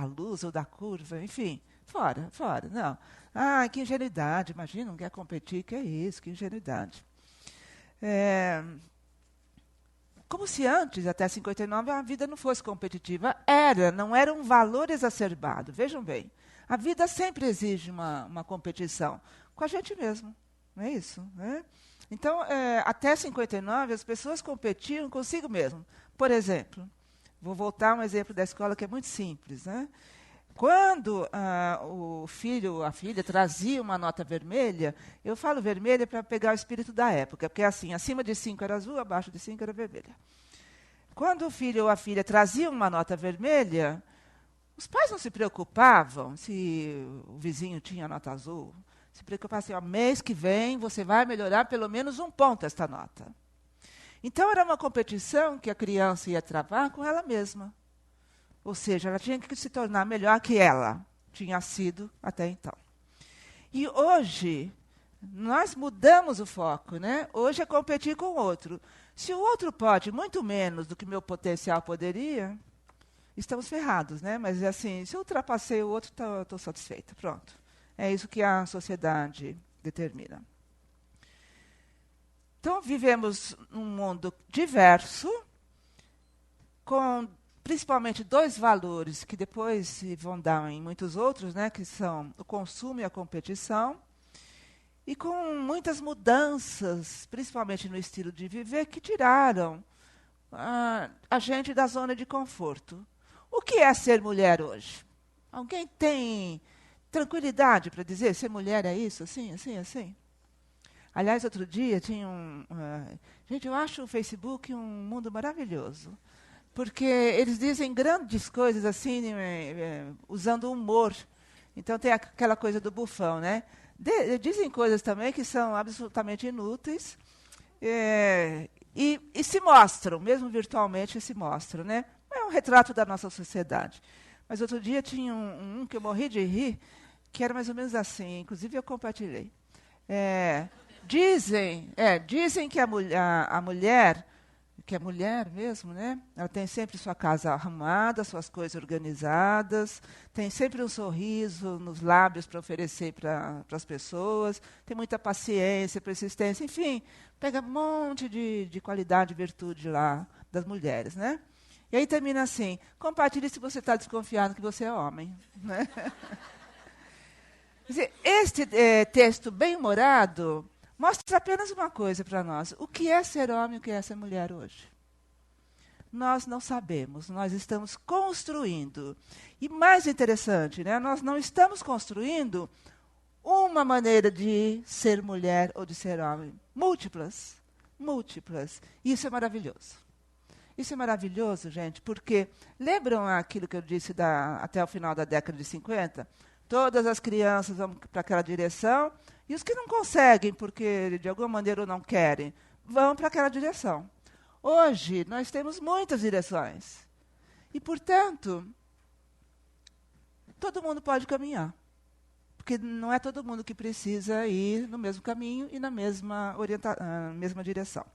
[SPEAKER 1] luz ou da curva, enfim. Fora, não. Ah, que ingenuidade, imagina, não quer competir, que é isso, que ingenuidade. Como se antes, até 59, a vida não fosse competitiva. Não era um valor exacerbado. Vejam bem, a vida sempre exige uma competição com a gente mesmo, não é isso? Né? Então, até 59, as pessoas competiam consigo mesmo. Por exemplo, vou voltar a um exemplo da escola que é muito simples. Né? Quando o filho ou a filha trazia uma nota vermelha, eu falo vermelha para pegar o espírito da época, porque assim, acima de 5 era azul, abaixo de 5 era vermelha. Quando o filho ou a filha trazia uma nota vermelha, os pais não se preocupavam se o vizinho tinha nota azul. Se preocupavam assim, mês que vem você vai melhorar pelo menos 1 ponto esta nota. Então, era uma competição que a criança ia travar com ela mesma. Ou seja, ela tinha que se tornar melhor que ela tinha sido até então. E hoje, nós mudamos o foco, né? Hoje é competir com o outro. Se o outro pode muito menos do que meu potencial poderia, estamos ferrados, né? Mas assim, se eu ultrapassei o outro, estou satisfeita. Pronto. É isso que a sociedade determina. Então, vivemos num mundo diverso, com principalmente 2 valores que depois se vão dar em muitos outros, né, que são o consumo e a competição, e com muitas mudanças, principalmente no estilo de viver, que tiraram a gente da zona de conforto. O que é ser mulher hoje? Alguém tem tranquilidade para dizer ser mulher é isso, assim, assim, assim? Aliás, outro dia tinha gente, eu acho o Facebook um mundo maravilhoso. Porque eles dizem grandes coisas assim, usando humor. Então tem aquela coisa do bufão, né? Dizem coisas também que são absolutamente inúteis e se mostram, mesmo virtualmente se mostram, né? É um retrato da nossa sociedade. Mas outro dia tinha um que eu morri de rir, que era mais ou menos assim, inclusive eu compartilhei. Dizem que a mulher, que é mulher mesmo, né? Ela tem sempre sua casa arrumada, suas coisas organizadas, tem sempre um sorriso nos lábios para oferecer para as pessoas, tem muita paciência, persistência, enfim, pega um monte de qualidade e virtude lá das mulheres, né? E aí termina assim, compartilhe se você está desconfiado que você é homem. Né? Quer dizer, este texto bem-humorado mostra apenas uma coisa para nós. O que é ser homem e o que é ser mulher hoje? nós não sabemos, nós estamos construindo. E mais interessante, né, nós não estamos construindo uma maneira de ser mulher ou de ser homem. Múltiplas. Múltiplas. Isso é maravilhoso. Isso é maravilhoso, gente, porque lembram aquilo que eu disse até o final da década de 50? Todas as crianças vão para aquela direção, e os que não conseguem, porque de alguma maneira não querem, vão para aquela direção. Hoje, nós temos muitas direções. E, portanto, todo mundo pode caminhar. Porque não é todo mundo que precisa ir no mesmo caminho e na mesma direção.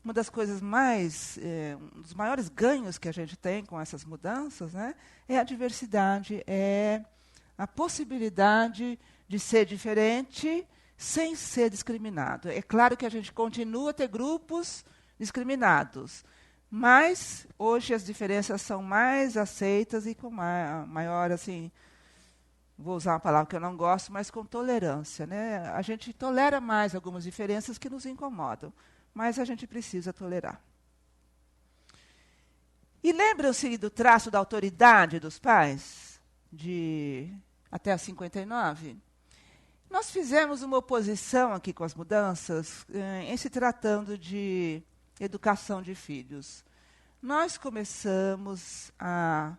[SPEAKER 1] Uma das coisas um dos maiores ganhos que a gente tem com essas mudanças, né, é a diversidade, é a possibilidade de ser diferente sem ser discriminado. É claro que a gente continua a ter grupos discriminados, mas hoje as diferenças são mais aceitas e com maior, assim, vou usar uma palavra que eu não gosto, mas com tolerância, né? A gente tolera mais algumas diferenças que nos incomodam, mas a gente precisa tolerar. E lembram-se do traço da autoridade dos pais, até 59? Nós fizemos uma oposição aqui com as mudanças, em se tratando de educação de filhos. Nós começamos a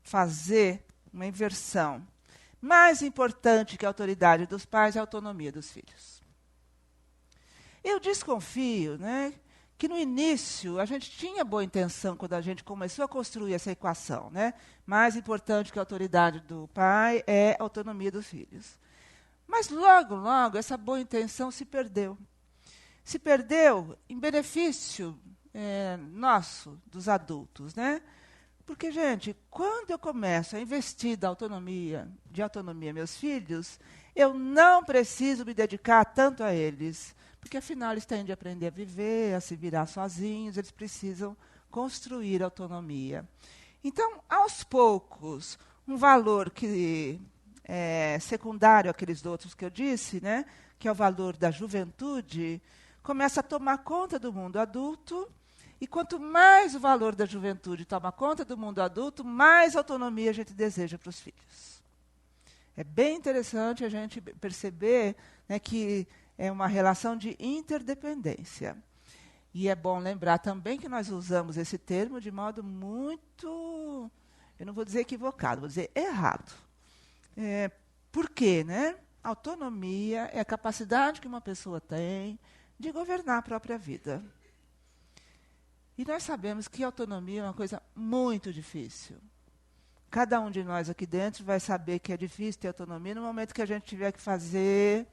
[SPEAKER 1] fazer uma inversão. Mais importante que a autoridade dos pais é a autonomia dos filhos. Eu desconfio, né, que no início a gente tinha boa intenção quando a gente começou a construir essa equação, né? Mais importante que a autoridade do pai é a autonomia dos filhos. Mas logo, logo, essa boa intenção se perdeu. Se perdeu em benefício nosso, dos adultos, né? Porque, gente, quando eu começo a investir de autonomia meus filhos, eu não preciso me dedicar tanto a eles. Porque, afinal, eles têm de aprender a viver, a se virar sozinhos, eles precisam construir autonomia. Então, aos poucos, um valor que é secundário àqueles outros que eu disse, né, que é o valor da juventude, começa a tomar conta do mundo adulto. E quanto mais o valor da juventude toma conta do mundo adulto, mais autonomia a gente deseja para os filhos. É bem interessante a gente perceber, né, que é uma relação de interdependência. E é bom lembrar também que nós usamos esse termo de modo muito, eu não vou dizer equivocado, vou dizer errado. Por quê, né? Autonomia é a capacidade que uma pessoa tem de governar a própria vida. E nós sabemos que autonomia é uma coisa muito difícil. Cada um de nós aqui dentro vai saber que é difícil ter autonomia no momento que a gente tiver que fazer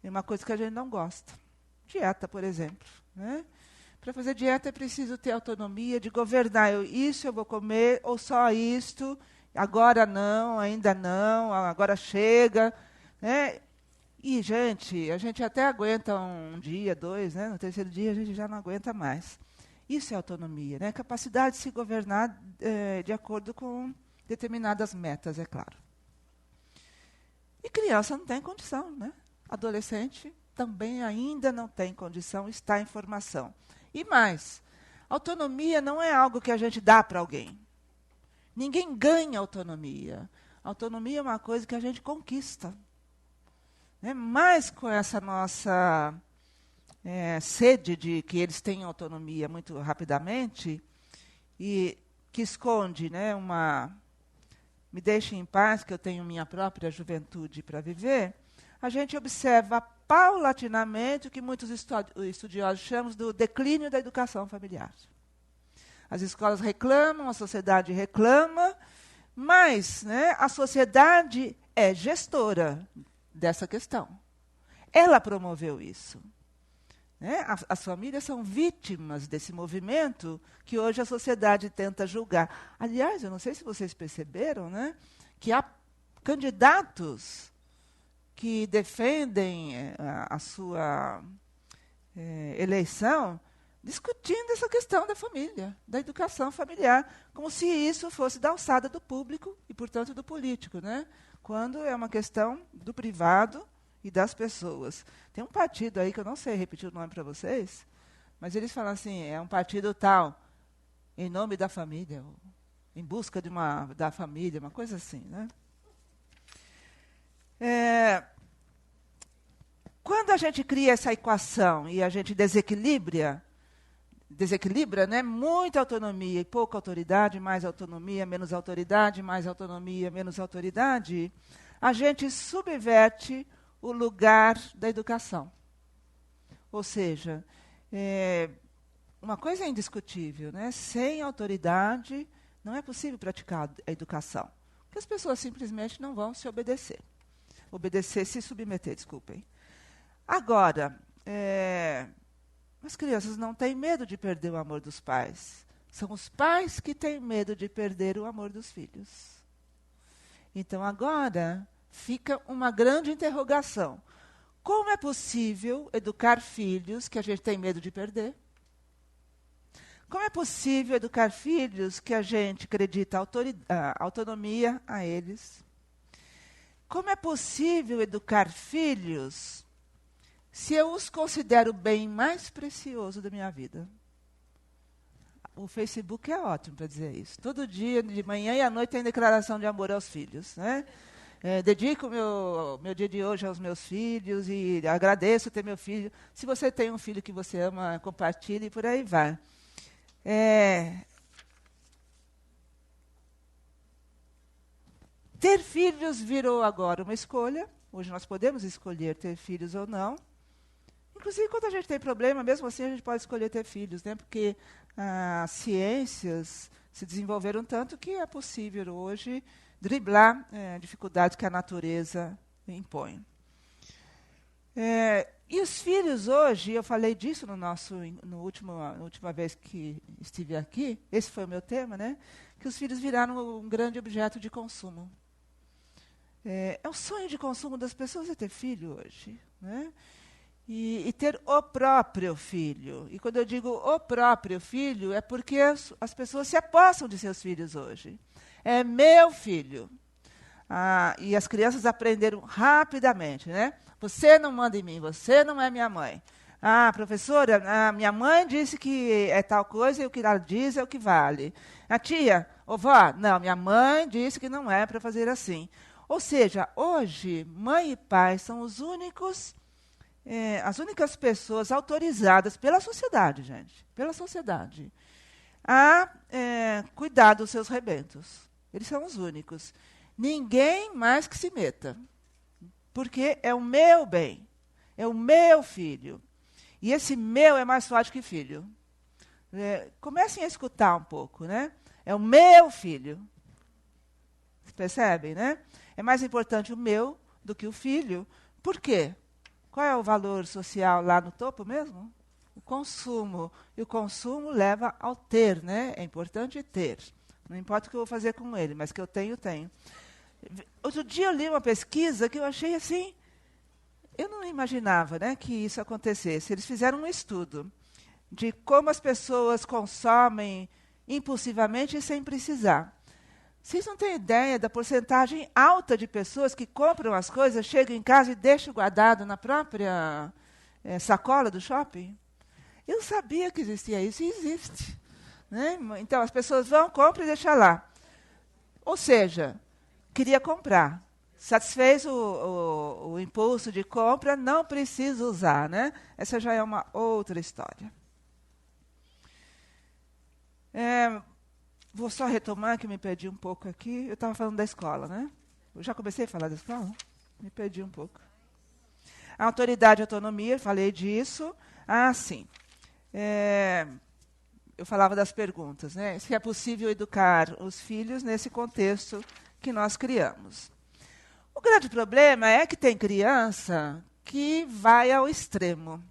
[SPEAKER 1] uma coisa que a gente não gosta. Dieta, por exemplo, né? Para fazer dieta é preciso ter autonomia de governar. Isso eu vou comer, ou só isto, agora não, ainda não, agora chega. Né? E, gente, a gente até aguenta um dia, dois, né? No terceiro dia a gente já não aguenta mais. Isso é autonomia, né? Capacidade de se governar de acordo com determinadas metas, é claro. E criança não tem condição, né? Adolescente também ainda não tem condição, está em formação. E mais, autonomia não é algo que a gente dá para alguém. Ninguém ganha autonomia. Autonomia é uma coisa que a gente conquista. Né? Mas com essa nossa sede de que eles tenham autonomia muito rapidamente, e que esconde, né, me deixe em paz, que eu tenho minha própria juventude para viver, a gente observa paulatinamente o que muitos estudiosos chamam do declínio da educação familiar. As escolas reclamam, a sociedade reclama, mas, né, a sociedade é gestora dessa questão. Ela promoveu isso. Né? As famílias são vítimas desse movimento que hoje a sociedade tenta julgar. Aliás, eu não sei se vocês perceberam, né, que há candidatos que defendem a sua eleição discutindo essa questão da família, da educação familiar, como se isso fosse da alçada do público e, portanto, do político, né? Quando é uma questão do privado e das pessoas. Tem um partido aí, que eu não sei repetir o nome para vocês, mas eles falam assim, é um partido tal. em nome da família, ou em busca da família, uma coisa assim, né? Quando a gente cria essa equação e a gente desequilibra, né, muita autonomia e pouca autoridade, mais autonomia, menos autoridade, mais autonomia, menos autoridade, a gente subverte o lugar da educação. Ou seja, uma coisa é indiscutível, né? Sem autoridade não é possível praticar a educação, porque as pessoas simplesmente não vão se se submeter, desculpem. Agora, as crianças não têm medo de perder o amor dos pais. São os pais que têm medo de perder o amor dos filhos. Então, agora, fica uma grande interrogação. Como é possível educar filhos que a gente tem medo de perder? Como é possível educar filhos que a gente acredita autonomia a eles? Como é possível educar filhos se eu os considero o bem mais precioso da minha vida? O Facebook é ótimo para dizer isso. Todo dia, de manhã e à noite, tem declaração de amor aos filhos, né? Dedico o meu dia de hoje aos meus filhos e agradeço ter meu filho. Se você tem um filho que você ama, compartilhe e por aí vai. Ter filhos virou agora uma escolha. Hoje nós podemos escolher ter filhos ou não. Inclusive, quando a gente tem problema, mesmo assim, a gente pode escolher ter filhos, né? Porque as ciências se desenvolveram tanto que é possível hoje driblar dificuldades que a natureza impõe. E os filhos hoje, eu falei disso na última vez que estive aqui, esse foi o meu tema, né? Que os filhos viraram um grande objeto de consumo. É um sonho de consumo das pessoas ter filho hoje, né? E ter o próprio filho. E quando eu digo o próprio filho, é porque as pessoas se apossam de seus filhos hoje. É meu filho. E as crianças aprenderam rapidamente, né? Você não manda em mim, você não é minha mãe. Professora, minha mãe disse que é tal coisa e o que ela diz é o que vale. A tia, vó, não, minha mãe disse que não é para fazer assim. Ou seja, hoje, mãe e pai são as únicas pessoas autorizadas pela sociedade, gente, pela sociedade, a cuidar dos seus rebentos. Eles são os únicos. Ninguém mais que se meta. Porque é o meu bem, é o meu filho. E esse meu é mais forte que filho. Comecem a escutar um pouco, né? É o meu filho. Vocês percebem, né? É mais importante o meu do que o filho. Por quê? Qual é o valor social lá no topo mesmo? O consumo. E o consumo leva ao ter, né? É importante ter. Não importa o que eu vou fazer com ele, mas que eu tenho, tenho. Outro dia eu li uma pesquisa que eu achei assim, eu não imaginava, né, que isso acontecesse. Eles fizeram um estudo de como as pessoas consomem impulsivamente e sem precisar. Vocês não têm ideia da porcentagem alta de pessoas que compram as coisas, chegam em casa e deixam guardado na própria sacola do shopping? Eu sabia que existia isso, e existe. Né? Então, as pessoas vão, compram e deixam lá. Ou seja, queria comprar. Satisfez o impulso de compra, não precisa usar. Né? Essa já é uma outra história. Vou só retomar, que me perdi um pouco aqui. Eu estava falando da escola, né? Eu já comecei a falar da escola? Me perdi um pouco. A autoridade e autonomia, falei disso. Sim. Eu falava das perguntas, né? Se é possível educar os filhos nesse contexto que nós criamos. O grande problema é que tem criança que vai ao extremo.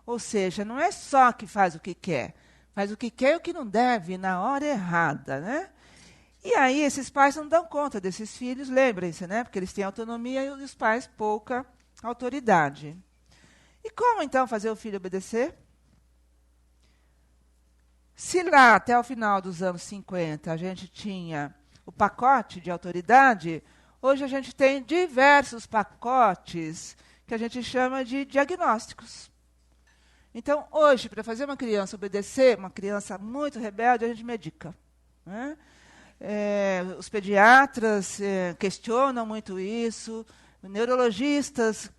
[SPEAKER 1] Ou seja, não é só que faz o que quer, faz o que quer e o que não deve na hora errada, né? E aí esses pais não dão conta desses filhos, lembrem-se, né? Porque eles têm autonomia e os pais pouca autoridade. E como então fazer o filho obedecer? Se lá, até o final dos anos 50, a gente tinha o pacote de autoridade, hoje a gente tem diversos pacotes que a gente chama de diagnósticos. Então, hoje, para fazer uma criança obedecer, uma criança muito rebelde, a gente medica, né? Os pediatras questionam muito isso, neurologistas,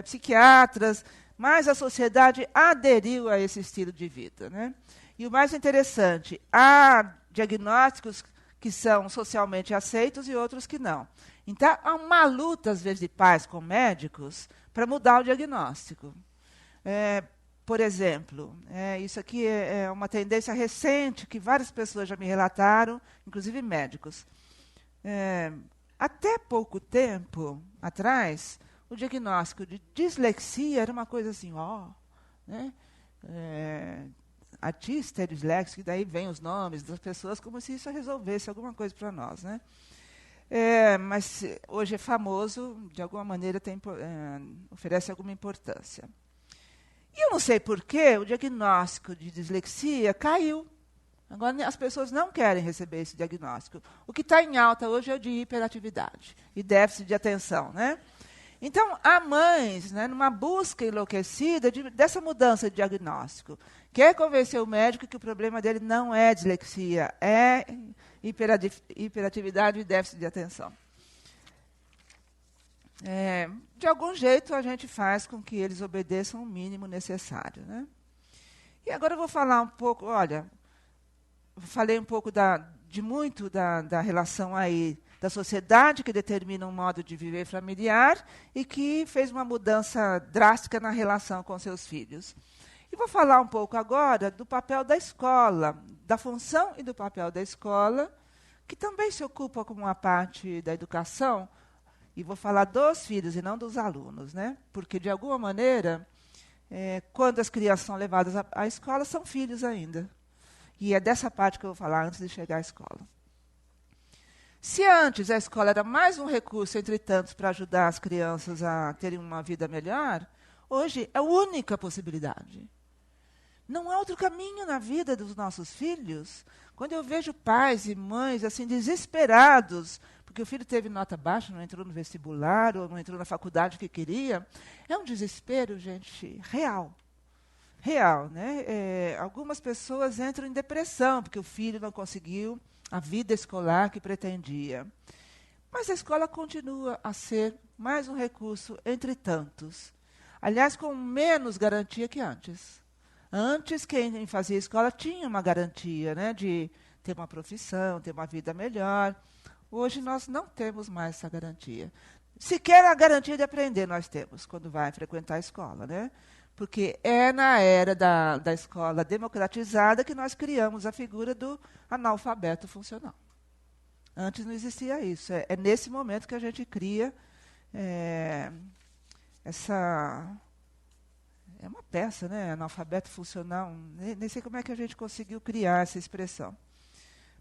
[SPEAKER 1] psiquiatras, mas a sociedade aderiu a esse estilo de vida, né? E o mais interessante, há diagnósticos que são socialmente aceitos e outros que não. Então, há uma luta, às vezes, de pais com médicos para mudar o diagnóstico. Por exemplo, isso aqui é uma tendência recente que várias pessoas já me relataram, inclusive médicos. Até pouco tempo atrás, o diagnóstico de dislexia era uma coisa assim, né? Artista é disléxico, e daí vem os nomes das pessoas como se isso resolvesse alguma coisa para nós, né? Mas hoje é famoso, de alguma maneira oferece alguma importância. E eu não sei porquê, o diagnóstico de dislexia caiu. Agora as pessoas não querem receber esse diagnóstico. O que está em alta hoje é o de hiperatividade e déficit de atenção, né? Então, há mães, né, numa busca enlouquecida dessa mudança de diagnóstico, quer convencer o médico que o problema dele não é dislexia, é hiperatividade e déficit de atenção. De algum jeito, a gente faz com que eles obedeçam o mínimo necessário, né? E agora eu vou falar um pouco, falei um pouco da relação aí da sociedade que determina um modo de viver familiar e que fez uma mudança drástica na relação com seus filhos. E vou falar um pouco agora do papel da escola, da função e do papel da escola, que também se ocupa como uma parte da educação, e vou falar dos filhos e não dos alunos, né? Porque, de alguma maneira, quando as crianças são levadas à escola, são filhos ainda. E é dessa parte que eu vou falar antes de chegar à escola. Se antes a escola era mais um recurso, entre tantos, para ajudar as crianças a terem uma vida melhor, hoje é a única possibilidade. Não há outro caminho na vida dos nossos filhos. Quando eu vejo pais e mães assim desesperados, porque o filho teve nota baixa, não entrou no vestibular, ou não entrou na faculdade que queria, é um desespero, gente, real. Real, né? Algumas pessoas entram em depressão, porque o filho não conseguiu a vida escolar que pretendia. Mas a escola continua a ser mais um recurso entre tantos. Aliás, com menos garantia que antes. Antes, quem fazia escola tinha uma garantia, né, de ter uma profissão, ter uma vida melhor. Hoje nós não temos mais essa garantia. Sequer a garantia de aprender nós temos quando vai frequentar a escola, né? Porque é na era da escola democratizada que nós criamos a figura do analfabeto funcional. Antes não existia isso. É nesse momento que a gente cria essa... É uma peça, né? Analfabeto funcional. Nem sei como é que a gente conseguiu criar essa expressão.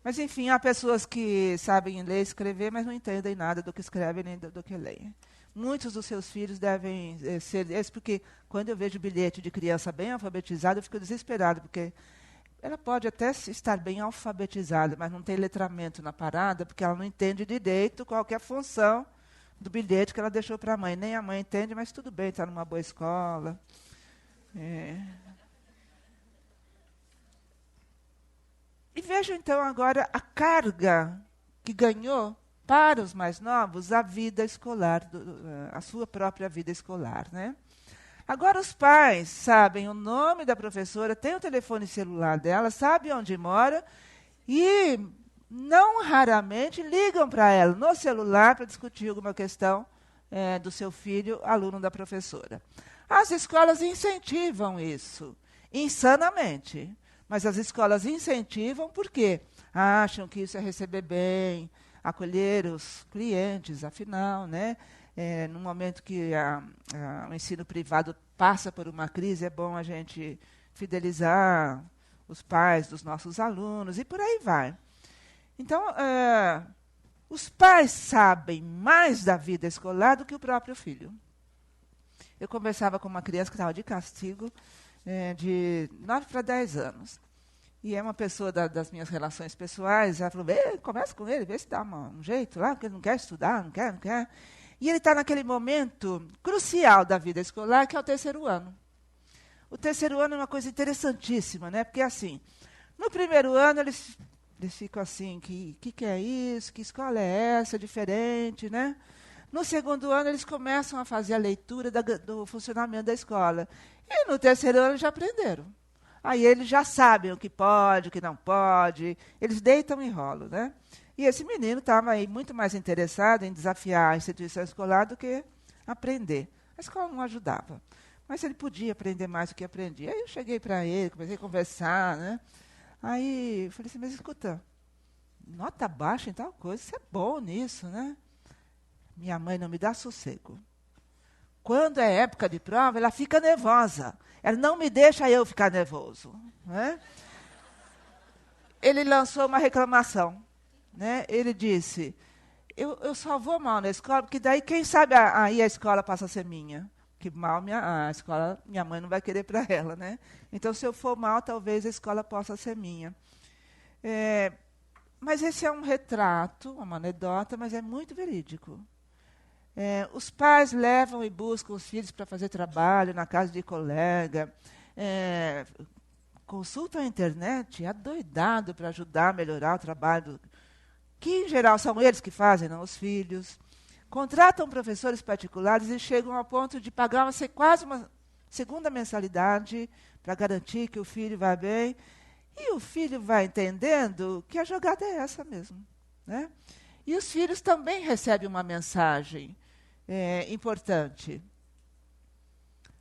[SPEAKER 1] Mas, enfim, há pessoas que sabem ler e escrever, mas não entendem nada do que escrevem nem do que leem. Muitos dos seus filhos devem ser esses, porque quando eu vejo bilhete de criança bem alfabetizada, eu fico desesperado, porque ela pode até estar bem alfabetizada, mas não tem letramento na parada, porque ela não entende direito qual que é a função do bilhete que ela deixou para a mãe. Nem a mãe entende, mas tudo bem, está numa boa escola. E vejo, então, agora a carga que ganhou para os mais novos a vida escolar, a sua própria vida escolar, né? Agora os pais sabem o nome da professora, têm o telefone celular dela, sabem onde mora e não raramente ligam para ela no celular para discutir alguma questão do seu filho, aluno da professora. As escolas incentivam isso, insanamente. Mas as escolas incentivam porque acham que isso é receber bem, acolher os clientes, afinal, né? No momento que o ensino privado passa por uma crise, é bom a gente fidelizar os pais dos nossos alunos, e por aí vai. Então, os pais sabem mais da vida escolar do que o próprio filho. Eu conversava com uma criança que estava de castigo, de 9 para 10 anos. E é uma pessoa das minhas relações pessoais, ela falou, conversa com ele, vê se dá um jeito lá, porque ele não quer estudar, não quer. E ele está naquele momento crucial da vida escolar, que é o 3º ano. O terceiro ano é uma coisa interessantíssima, né? Porque, assim, no primeiro ano eles ficam assim, que é isso? Que escola é essa? Diferente, né? No segundo ano, eles começam a fazer a leitura do funcionamento da escola. E no terceiro ano, já aprenderam. Aí eles já sabem o que pode, o que não pode. Eles deitam e rolam, né? E esse menino estava aí muito mais interessado em desafiar a instituição escolar do que aprender. A escola não ajudava. Mas ele podia aprender mais do que aprendia. Aí eu cheguei para ele, comecei a conversar, né? Aí eu falei assim, mas escuta, nota baixa em tal coisa, você é bom nisso, né? Minha mãe não me dá sossego. Quando é época de prova, ela fica nervosa. Ela não me deixa eu ficar nervoso. Né? Ele lançou uma reclamação. Né? Ele disse, eu só vou mal na escola, porque daí, quem sabe, aí a escola passa a ser minha. Que mal a escola, minha mãe não vai querer para ela. Né? Então, se eu for mal, talvez a escola possa ser minha. Mas esse é um retrato, uma anedota, mas é muito verídico. Os pais levam e buscam os filhos para fazer trabalho na casa de colega, consultam a internet, adoidado para ajudar a melhorar o trabalho, que em geral são eles que fazem, não os filhos. Contratam professores particulares e chegam ao ponto de pagar quase uma segunda mensalidade para garantir que o filho vai bem. E o filho vai entendendo que a jogada é essa mesmo. Né? E os filhos também recebem uma mensagem importante.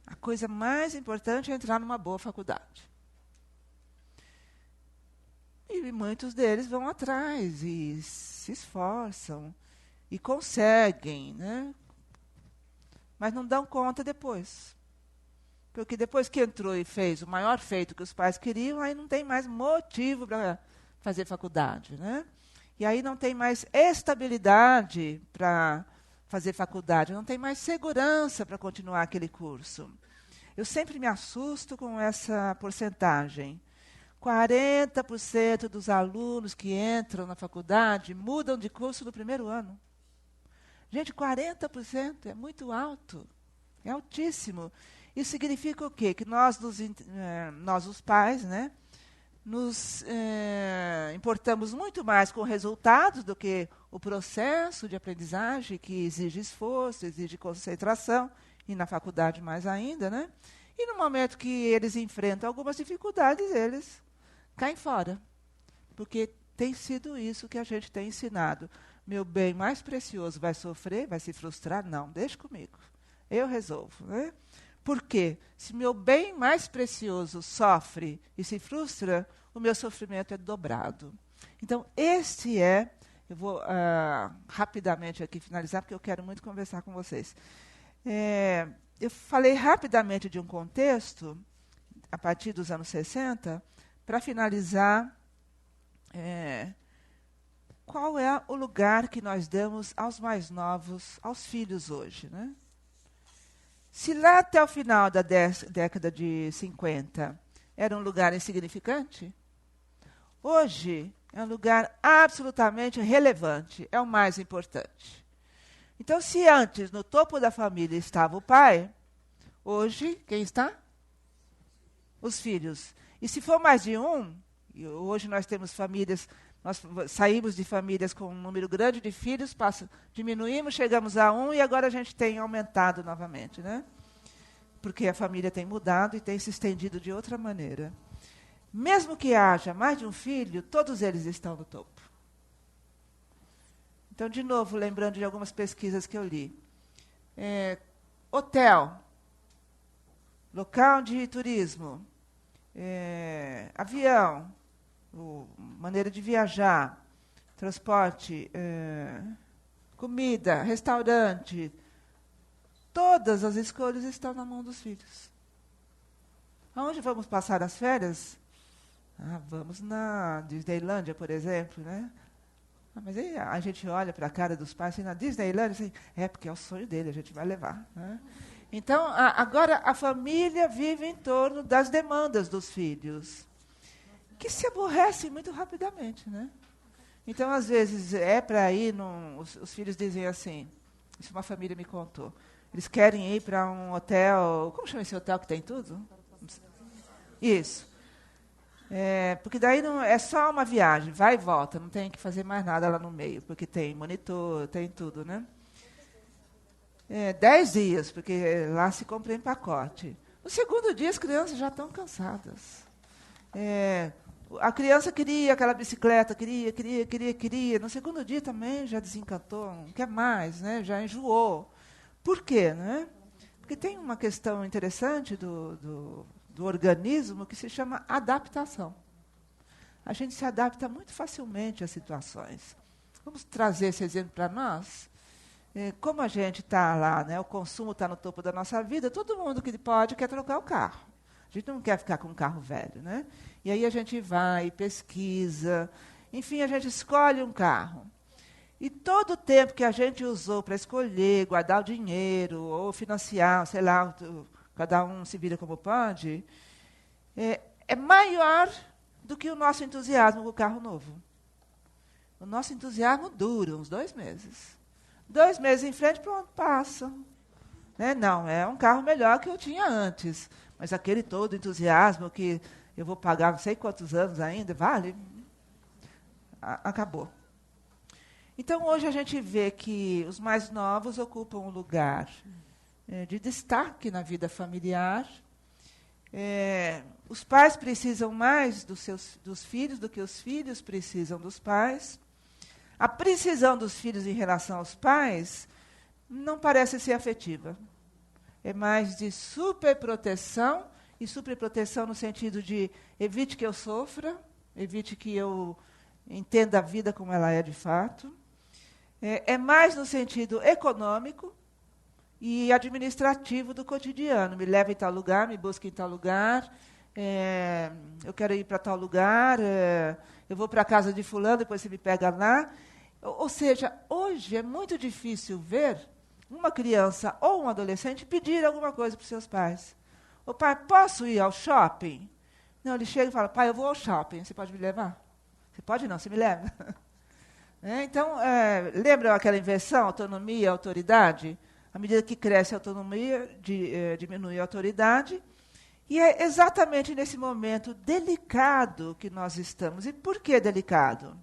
[SPEAKER 1] A coisa mais importante é entrar numa boa faculdade. E muitos deles vão atrás e se esforçam e conseguem, né? Mas não dão conta depois. Porque depois que entrou e fez o maior feito que os pais queriam, aí não tem mais motivo para fazer faculdade. Né? E aí não tem mais estabilidade para fazer faculdade, não tem mais segurança para continuar aquele curso. Eu sempre me assusto com essa porcentagem. 40% dos alunos que entram na faculdade mudam de curso no primeiro ano. Gente, 40% é muito alto, é altíssimo. Isso significa o quê? Que nós os pais, né, nos importamos muito mais com resultados do que o processo de aprendizagem, que exige esforço, exige concentração, e na faculdade mais ainda. Né? E no momento que eles enfrentam algumas dificuldades, eles caem fora. Porque tem sido isso que a gente tem ensinado. Meu bem mais precioso vai sofrer, vai se frustrar? Não, deixa comigo. Eu resolvo. Né? Por quê? Se meu bem mais precioso sofre e se frustra, o meu sofrimento é dobrado. Então, eu vou rapidamente aqui finalizar, porque eu quero muito conversar com vocês. Eu falei rapidamente de um contexto, a partir dos anos 60, para finalizar, qual é o lugar que nós damos aos mais novos, aos filhos hoje, né? Se lá até o final da década de 50 era um lugar insignificante, hoje é um lugar absolutamente relevante, é o mais importante. Então, se antes no topo da família estava o pai, hoje quem está? Os filhos. E se for mais de um, e hoje nós temos famílias, nós saímos de famílias com um número grande de filhos, diminuímos, chegamos a 1 e agora a gente tem aumentado novamente, né? Porque a família tem mudado e tem se estendido de outra maneira. Mesmo que haja mais de um filho, todos eles estão no topo. Então, de novo, lembrando de algumas pesquisas que eu li. Hotel, local de turismo, avião, maneira de viajar, transporte, comida, restaurante, todas as escolhas estão na mão dos filhos. Aonde vamos passar as férias? Vamos na Disneylândia, por exemplo, né? Mas aí a gente olha para a cara dos pais assim, na Disneylândia, assim, porque é o sonho dele, a gente vai levar. Né? Então, agora a família vive em torno das demandas dos filhos, que se aborrecem muito rapidamente. Né? Então, às vezes, para ir, os filhos dizem assim, isso uma família me contou, eles querem ir para um hotel, como chama esse hotel que tem tudo? Isso. Porque daí não é só uma viagem, vai e volta, não tem que fazer mais nada lá no meio, porque tem monitor, tem tudo, né? 10 dias, porque lá se compra em pacote. No segundo dia, as crianças já estão cansadas. A criança queria aquela bicicleta, queria. No segundo dia também já desencantou, não quer mais, né? Já enjoou. Por quê? Né? Porque tem uma questão interessante do organismo que se chama adaptação. A gente se adapta muito facilmente às situações. Vamos trazer esse exemplo para nós? Como a gente está lá, né, o consumo está no topo da nossa vida, todo mundo que pode quer trocar o carro. A gente não quer ficar com um carro velho. Né? E aí a gente vai, pesquisa, enfim, a gente escolhe um carro. E todo o tempo que a gente usou para escolher, guardar o dinheiro, ou financiar, sei lá, cada um se vira como pode, é maior do que o nosso entusiasmo com o carro novo. O nosso entusiasmo dura uns 2 meses. 2 meses em frente, pronto, passa. Né? Não, é um carro melhor que eu tinha antes. Mas aquele todo entusiasmo que eu vou pagar não sei quantos anos ainda, vale? Acabou. Então, hoje a gente vê que os mais novos ocupam um lugar de destaque na vida familiar. Os pais precisam mais dos filhos do que os filhos precisam dos pais. A precisão dos filhos em relação aos pais não parece ser afetiva. É mais de superproteção, e superproteção no sentido de evite que eu sofra, evite que eu entenda a vida como ela é de fato. É mais no sentido econômico e administrativo do cotidiano. Me leva em tal lugar, me busca em tal lugar, eu quero ir para tal lugar, eu vou para a casa de fulano, depois você me pega lá. Ou seja, hoje é muito difícil ver uma criança ou um adolescente pedir alguma coisa para os seus pais. Ô pai, posso ir ao shopping? Não, ele chega e fala, pai, eu vou ao shopping, você pode me levar? Você pode não, você me leva. Então, lembra aquela inversão, autonomia e autoridade? À medida que cresce a autonomia, diminui a autoridade. E é exatamente nesse momento delicado que nós estamos. E por que delicado?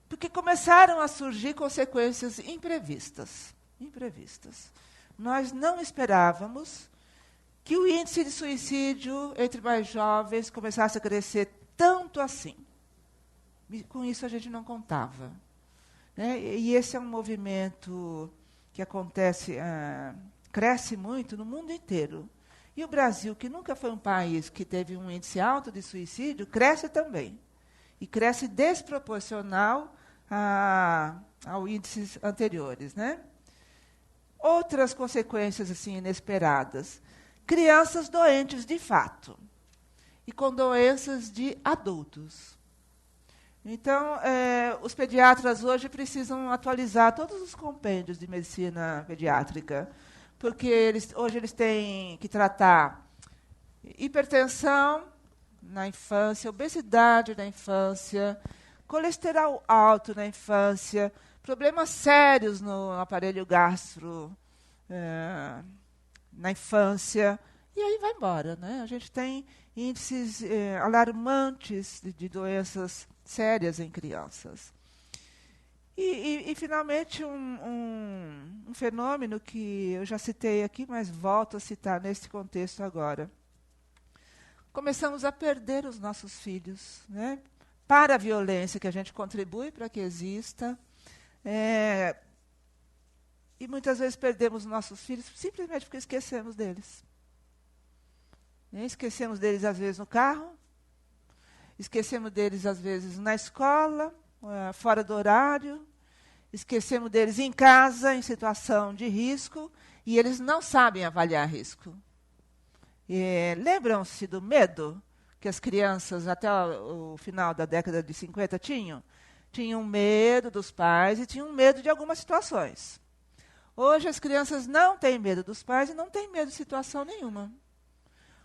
[SPEAKER 1] Porque começaram a surgir consequências imprevistas. Nós não esperávamos que o índice de suicídio entre mais jovens começasse a crescer tanto assim. Com isso a gente não contava. Né? E esse é um movimento que acontece, cresce muito no mundo inteiro. E o Brasil, que nunca foi um país que teve um índice alto de suicídio, cresce também. E cresce desproporcional aos índices anteriores. Né? Outras consequências assim, inesperadas. Crianças doentes de fato. E com doenças de adultos. Então, os pediatras hoje precisam atualizar todos os compêndios de medicina pediátrica, porque hoje eles têm que tratar hipertensão na infância, obesidade na infância, colesterol alto na infância, problemas sérios no aparelho gastro na infância, e aí vai embora. Né? A gente tem índices alarmantes de doenças sérias em crianças. E finalmente, um fenômeno que eu já citei aqui, mas volto a citar nesse contexto agora. Começamos a perder os nossos filhos, né? Para a violência que a gente contribui para que exista. E muitas vezes perdemos os nossos filhos simplesmente porque esquecemos deles. Esquecemos deles, às vezes, no carro. Esquecemos deles, às vezes, na escola, fora do horário. Esquecemos deles em casa, em situação de risco. E eles não sabem avaliar risco. Lembram-se do medo que as crianças, até o final da década de 50, tinham? Tinham medo dos pais e tinham medo de algumas situações. Hoje, as crianças não têm medo dos pais e não têm medo de situação nenhuma.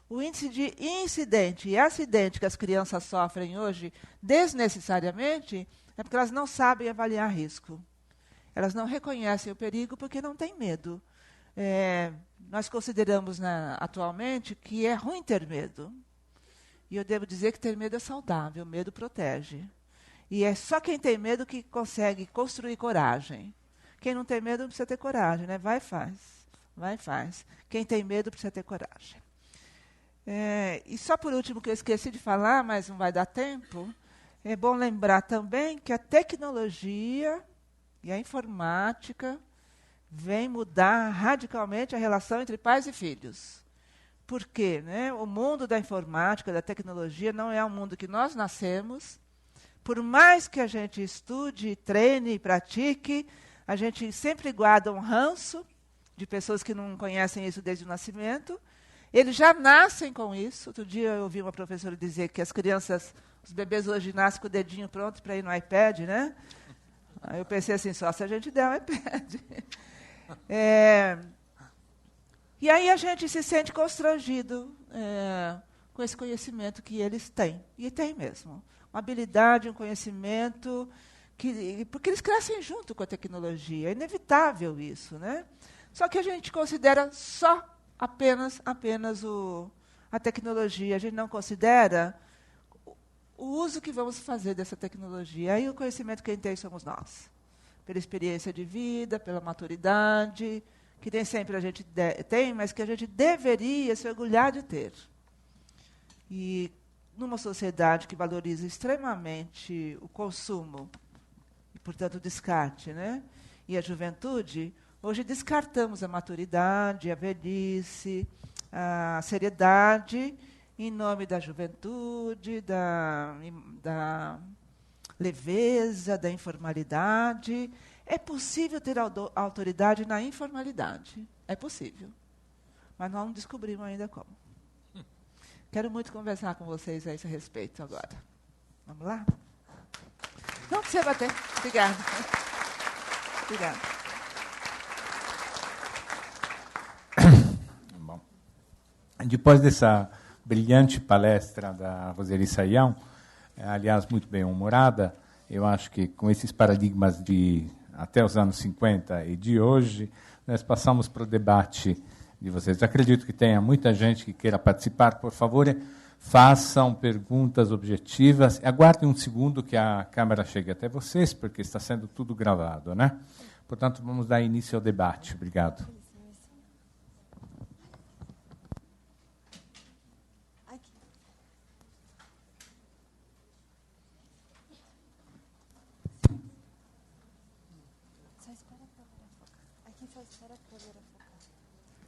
[SPEAKER 1] O índice de incidente e acidente que as crianças sofrem hoje, desnecessariamente, é porque elas não sabem avaliar risco. Elas não reconhecem o perigo porque não têm medo. nós consideramos, né, atualmente, que é ruim ter medo. E eu devo dizer que ter medo é saudável, medo protege. E é só quem tem medo que consegue construir coragem. Quem não tem medo não precisa ter coragem, né? Vai e faz. Vai e faz. Quem tem medo precisa ter coragem. E só por último, que eu esqueci de falar, mas não vai dar tempo, é bom lembrar também que a tecnologia e a informática vem mudar radicalmente a relação entre pais e filhos. Por quê? Né? O mundo da informática, da tecnologia, não é um mundo que nós nascemos. Por mais que a gente estude, treine e pratique, a gente sempre guarda um ranço de pessoas que não conhecem isso desde o nascimento. Eles já nascem com isso. Outro dia eu ouvi uma professora dizer que as crianças, os bebês hoje nascem com o dedinho pronto para ir no iPad, né? Aí eu pensei assim, só se a gente der um iPad. E aí a gente se sente constrangido com esse conhecimento que eles têm. E têm mesmo. Uma habilidade, um conhecimento, porque eles crescem junto com a tecnologia. É inevitável isso, né? Só que a gente considera só apenas a tecnologia. A gente não considera o uso que vamos fazer dessa tecnologia. Aí o conhecimento quem tem somos nós. Pela experiência de vida, pela maturidade, que nem sempre a gente tem, mas que a gente deveria se orgulhar de ter. E numa sociedade que valoriza extremamente o consumo, e, portanto, o descarte, né? E a juventude, hoje descartamos a maturidade, a velhice, a seriedade, em nome da juventude, da leveza, da informalidade. É possível ter autoridade na informalidade. É possível. Mas nós não descobrimos ainda como. Quero muito conversar com vocês a esse respeito agora. Vamos lá? Não precisa bater. Obrigada. Obrigada.
[SPEAKER 2] Bom. Depois dessa brilhante palestra da Roseli Saião, aliás, muito bem-humorada, eu acho que com esses paradigmas de até os anos 50 e de hoje, nós passamos para o debate de vocês. Acredito que tenha muita gente que queira participar. Por favor, façam perguntas objetivas. Aguardem um segundo que a câmera chegue até vocês, porque está sendo tudo gravado, né? Portanto, vamos dar início ao debate. Obrigado.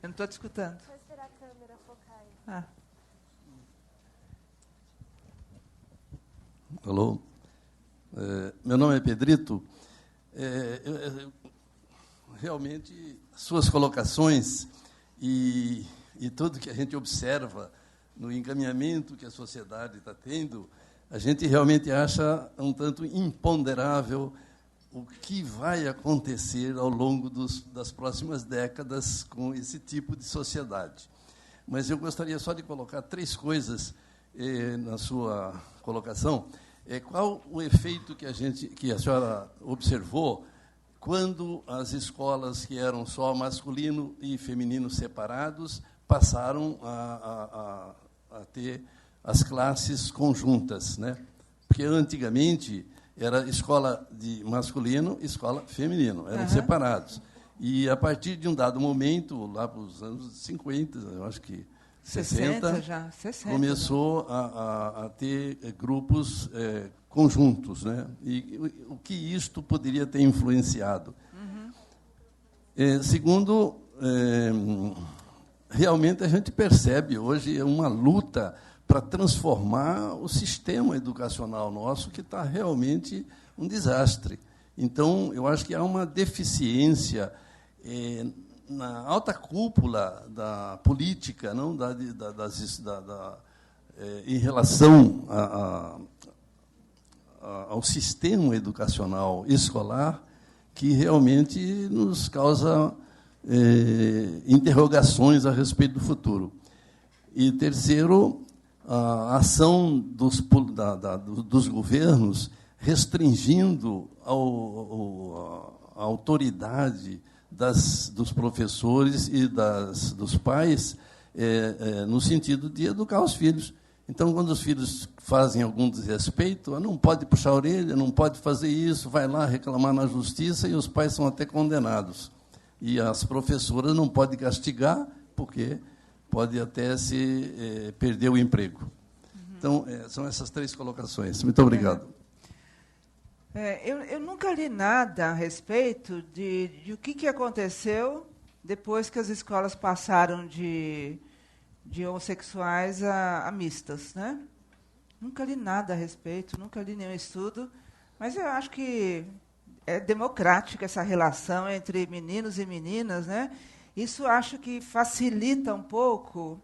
[SPEAKER 1] Eu não estou te escutando.
[SPEAKER 3] Só esperar a câmera focar aí.
[SPEAKER 4] Alô? Meu nome é Pedrito. Realmente, suas colocações e tudo que a gente observa no encaminhamento que a sociedade está tendo, a gente realmente acha um tanto imponderável o que vai acontecer ao longo das próximas décadas com esse tipo de sociedade. Mas eu gostaria só de colocar 3 coisas na sua colocação. Qual o efeito que a senhora observou quando as escolas que eram só masculino e feminino separados passaram a ter as classes conjuntas, né? Porque antigamente era escola de masculino e escola feminino, eram separados. E, a partir de um dado momento, lá para os anos 50, eu acho que 60 começou a ter grupos conjuntos, né? E o que isto poderia ter influenciado? Segundo, realmente a gente percebe hoje uma luta para transformar o sistema educacional nosso, que está realmente um desastre. Então, eu acho que há uma deficiência na alta cúpula da política, não, em relação ao sistema educacional escolar, que realmente nos causa interrogações a respeito do futuro. E, terceiro, a ação dos governos restringindo a autoridade dos professores e dos pais, no sentido de educar os filhos. Então, quando os filhos fazem algum desrespeito, não pode puxar a orelha, não pode fazer isso, vai lá reclamar na justiça, e os pais são até condenados. E as professoras não podem castigar, porque pode até se perder o emprego. Então, são essas 3 colocações. Muito obrigado.
[SPEAKER 1] Eu nunca li nada a respeito de o que aconteceu depois que as escolas passaram de homossexuais a mistas, né? Nunca li nada a respeito, nunca li nenhum estudo, mas eu acho que é democrática essa relação entre meninos e meninas, né? Isso acho que facilita um pouco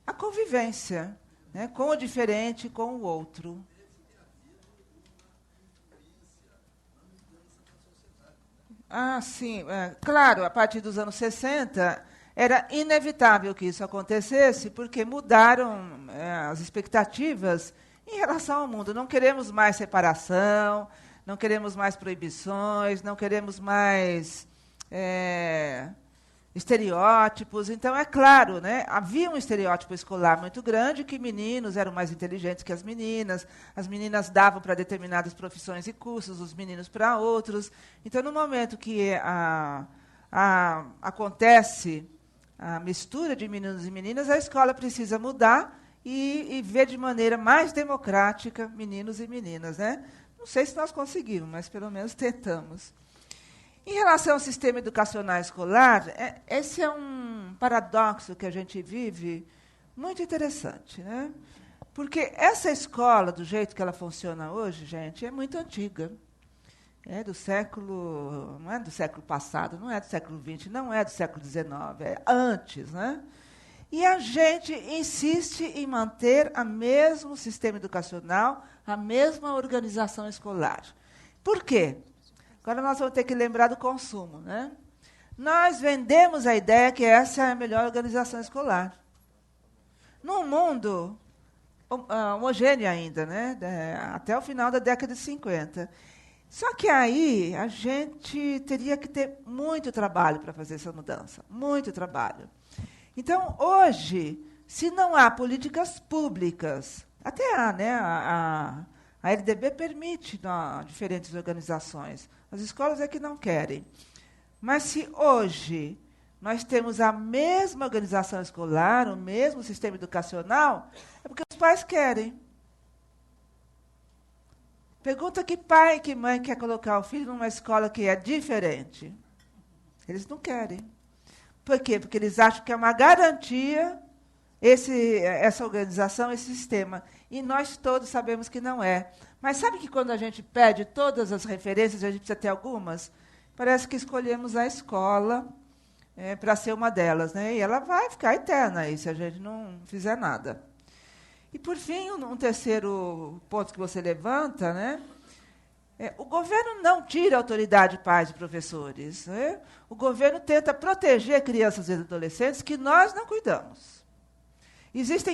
[SPEAKER 1] a convivência, né, com o diferente, com o outro. Sim. Claro, a partir dos anos 60, era inevitável que isso acontecesse, porque mudaram as expectativas em relação ao mundo. Não queremos mais separação, não queremos mais proibições, não queremos mais estereótipos. Então, é claro, né, havia um estereótipo escolar muito grande, que meninos eram mais inteligentes que as meninas davam para determinadas profissões e cursos, os meninos para outros. Então, no momento que acontece a mistura de meninos e meninas, a escola precisa mudar e ver de maneira mais democrática meninos e meninas, né? Não sei se nós conseguimos, mas pelo menos tentamos. Em relação ao sistema educacional escolar, esse é um paradoxo que a gente vive muito interessante, né? Porque essa escola, do jeito que ela funciona hoje, gente, é muito antiga. Não é do século passado, não é do século XX, não é do século XIX, é antes, né? E a gente insiste em manter o mesmo sistema educacional, a mesma organização escolar. Por quê? Agora nós vamos ter que lembrar do consumo, né? Nós vendemos a ideia que essa é a melhor organização escolar. Num mundo homogêneo ainda, né? Até o final da década de 50. Só que aí a gente teria que ter muito trabalho para fazer essa mudança, muito trabalho. Então, hoje, se não há políticas públicas, até há, né? A LDB permite diferentes organizações. As escolas é que não querem. Mas se hoje nós temos a mesma organização escolar, o mesmo sistema educacional, é porque os pais querem. Pergunta que pai e que mãe quer colocar o filho numa escola que é diferente. Eles não querem. Por quê? Porque eles acham que é uma garantia essa organização, esse sistema. E nós todos sabemos que não é. Mas sabe que quando a gente pede todas as referências, a gente precisa ter algumas? Parece que escolhemos a escola para ser uma delas, né? E ela vai ficar eterna aí, se a gente não fizer nada. E, por fim, um terceiro ponto que você levanta, né? O governo não tira a autoridade de pais e professores, né? O governo tenta proteger crianças e adolescentes que nós não cuidamos. Existe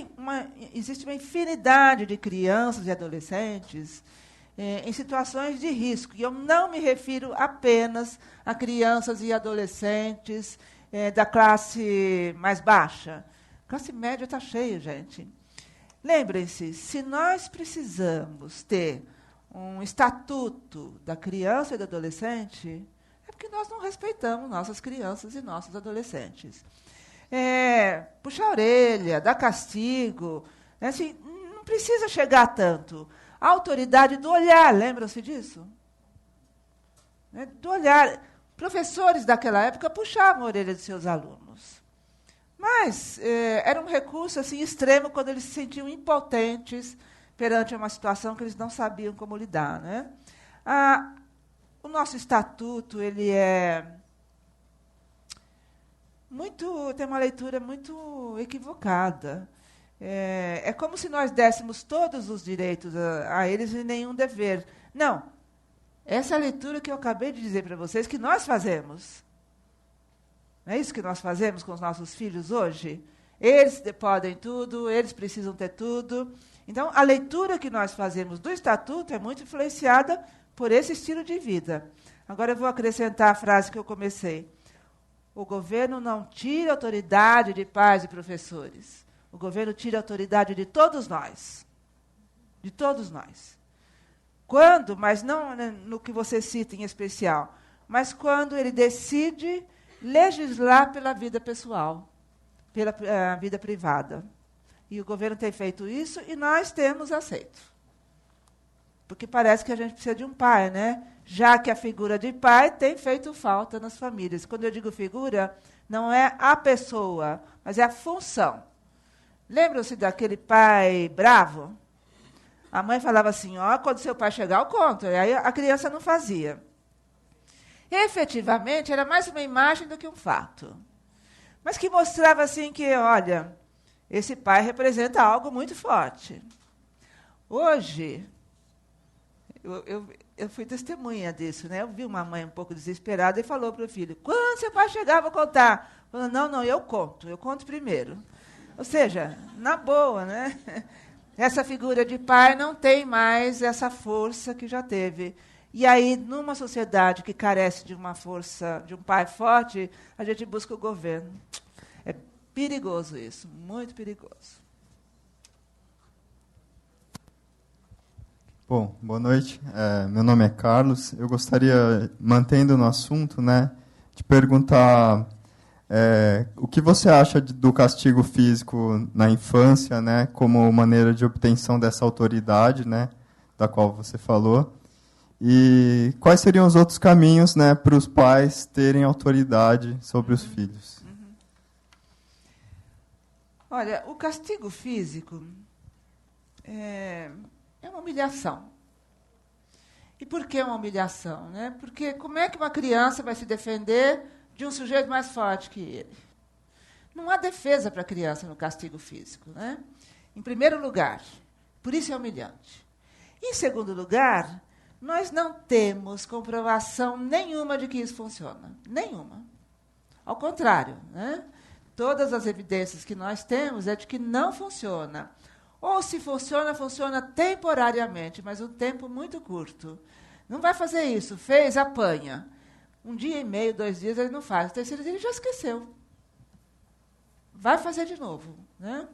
[SPEAKER 1] uma infinidade de crianças e adolescentes em situações de risco. E eu não me refiro apenas a crianças e adolescentes da classe mais baixa. A classe média está cheia, gente. Lembrem-se, se nós precisamos ter um estatuto da criança e do adolescente, é porque nós não respeitamos nossas crianças e nossos adolescentes. Puxar a orelha, dar castigo, assim, não precisa chegar tanto. A autoridade do olhar, lembram-se disso? Do olhar. Professores daquela época puxavam a orelha de seus alunos. Mas era um recurso assim, extremo quando eles se sentiam impotentes perante uma situação que eles não sabiam como lidar, né? O nosso estatuto ele tem uma leitura muito equivocada. É como se nós dessemos todos os direitos a eles e nenhum dever. Não. Essa é a leitura que eu acabei de dizer para vocês que nós fazemos. Não é isso que nós fazemos com os nossos filhos hoje? Eles podem tudo, eles precisam ter tudo, Então, a leitura que nós fazemos do Estatuto é muito influenciada por esse estilo de vida. Agora eu vou acrescentar a frase que eu comecei. O governo não tira a autoridade de pais e professores. O governo tira a autoridade de todos nós. De todos nós. Quando, mas não no que você cita em especial, mas quando ele decide legislar pela vida pessoal, pela vida privada. E o governo tem feito isso e nós temos aceito. Porque parece que a gente precisa de um pai, né? Já que a figura de pai tem feito falta nas famílias. Quando eu digo figura, não é a pessoa, mas é a função. Lembram-se daquele pai bravo? A mãe falava assim, quando seu pai chegar, eu conto. E aí a criança não fazia. Efetivamente, era mais uma imagem do que um fato. Mas que mostrava assim que, olha, esse pai representa algo muito forte. Hoje, eu fui testemunha disso, né? Eu vi uma mãe um pouco desesperada e falou para o filho, quando seu pai chegar, eu vou contar. Falou, não, eu conto primeiro. Ou seja, na boa, né? Essa figura de pai não tem mais essa força que já teve. E aí, numa sociedade que carece de uma força, de um pai forte, a gente busca o governo. É perigoso isso, muito perigoso.
[SPEAKER 5] Bom, boa noite. Meu nome é Carlos. Eu gostaria, mantendo no assunto, né, de perguntar o que você acha do castigo físico na infância, né, como maneira de obtenção dessa autoridade, né, da qual você falou. E quais seriam os outros caminhos, né, para os pais terem autoridade sobre os filhos?
[SPEAKER 1] Olha, o castigo físico é uma humilhação. E por que uma humilhação, né? Porque como é que uma criança vai se defender de um sujeito mais forte que ele? Não há defesa para a criança no castigo físico, né? Em primeiro lugar, por isso é humilhante. Em segundo lugar, nós não temos comprovação nenhuma de que isso funciona. Nenhuma. Ao contrário, né? Todas as evidências que nós temos é de que não funciona. Ou se funciona, funciona temporariamente, mas um tempo muito curto. Não vai fazer isso. Fez, apanha. 1 dia e meio, 2 dias, ele não faz. O terceiro dia, ele já esqueceu. Vai fazer de novo, né?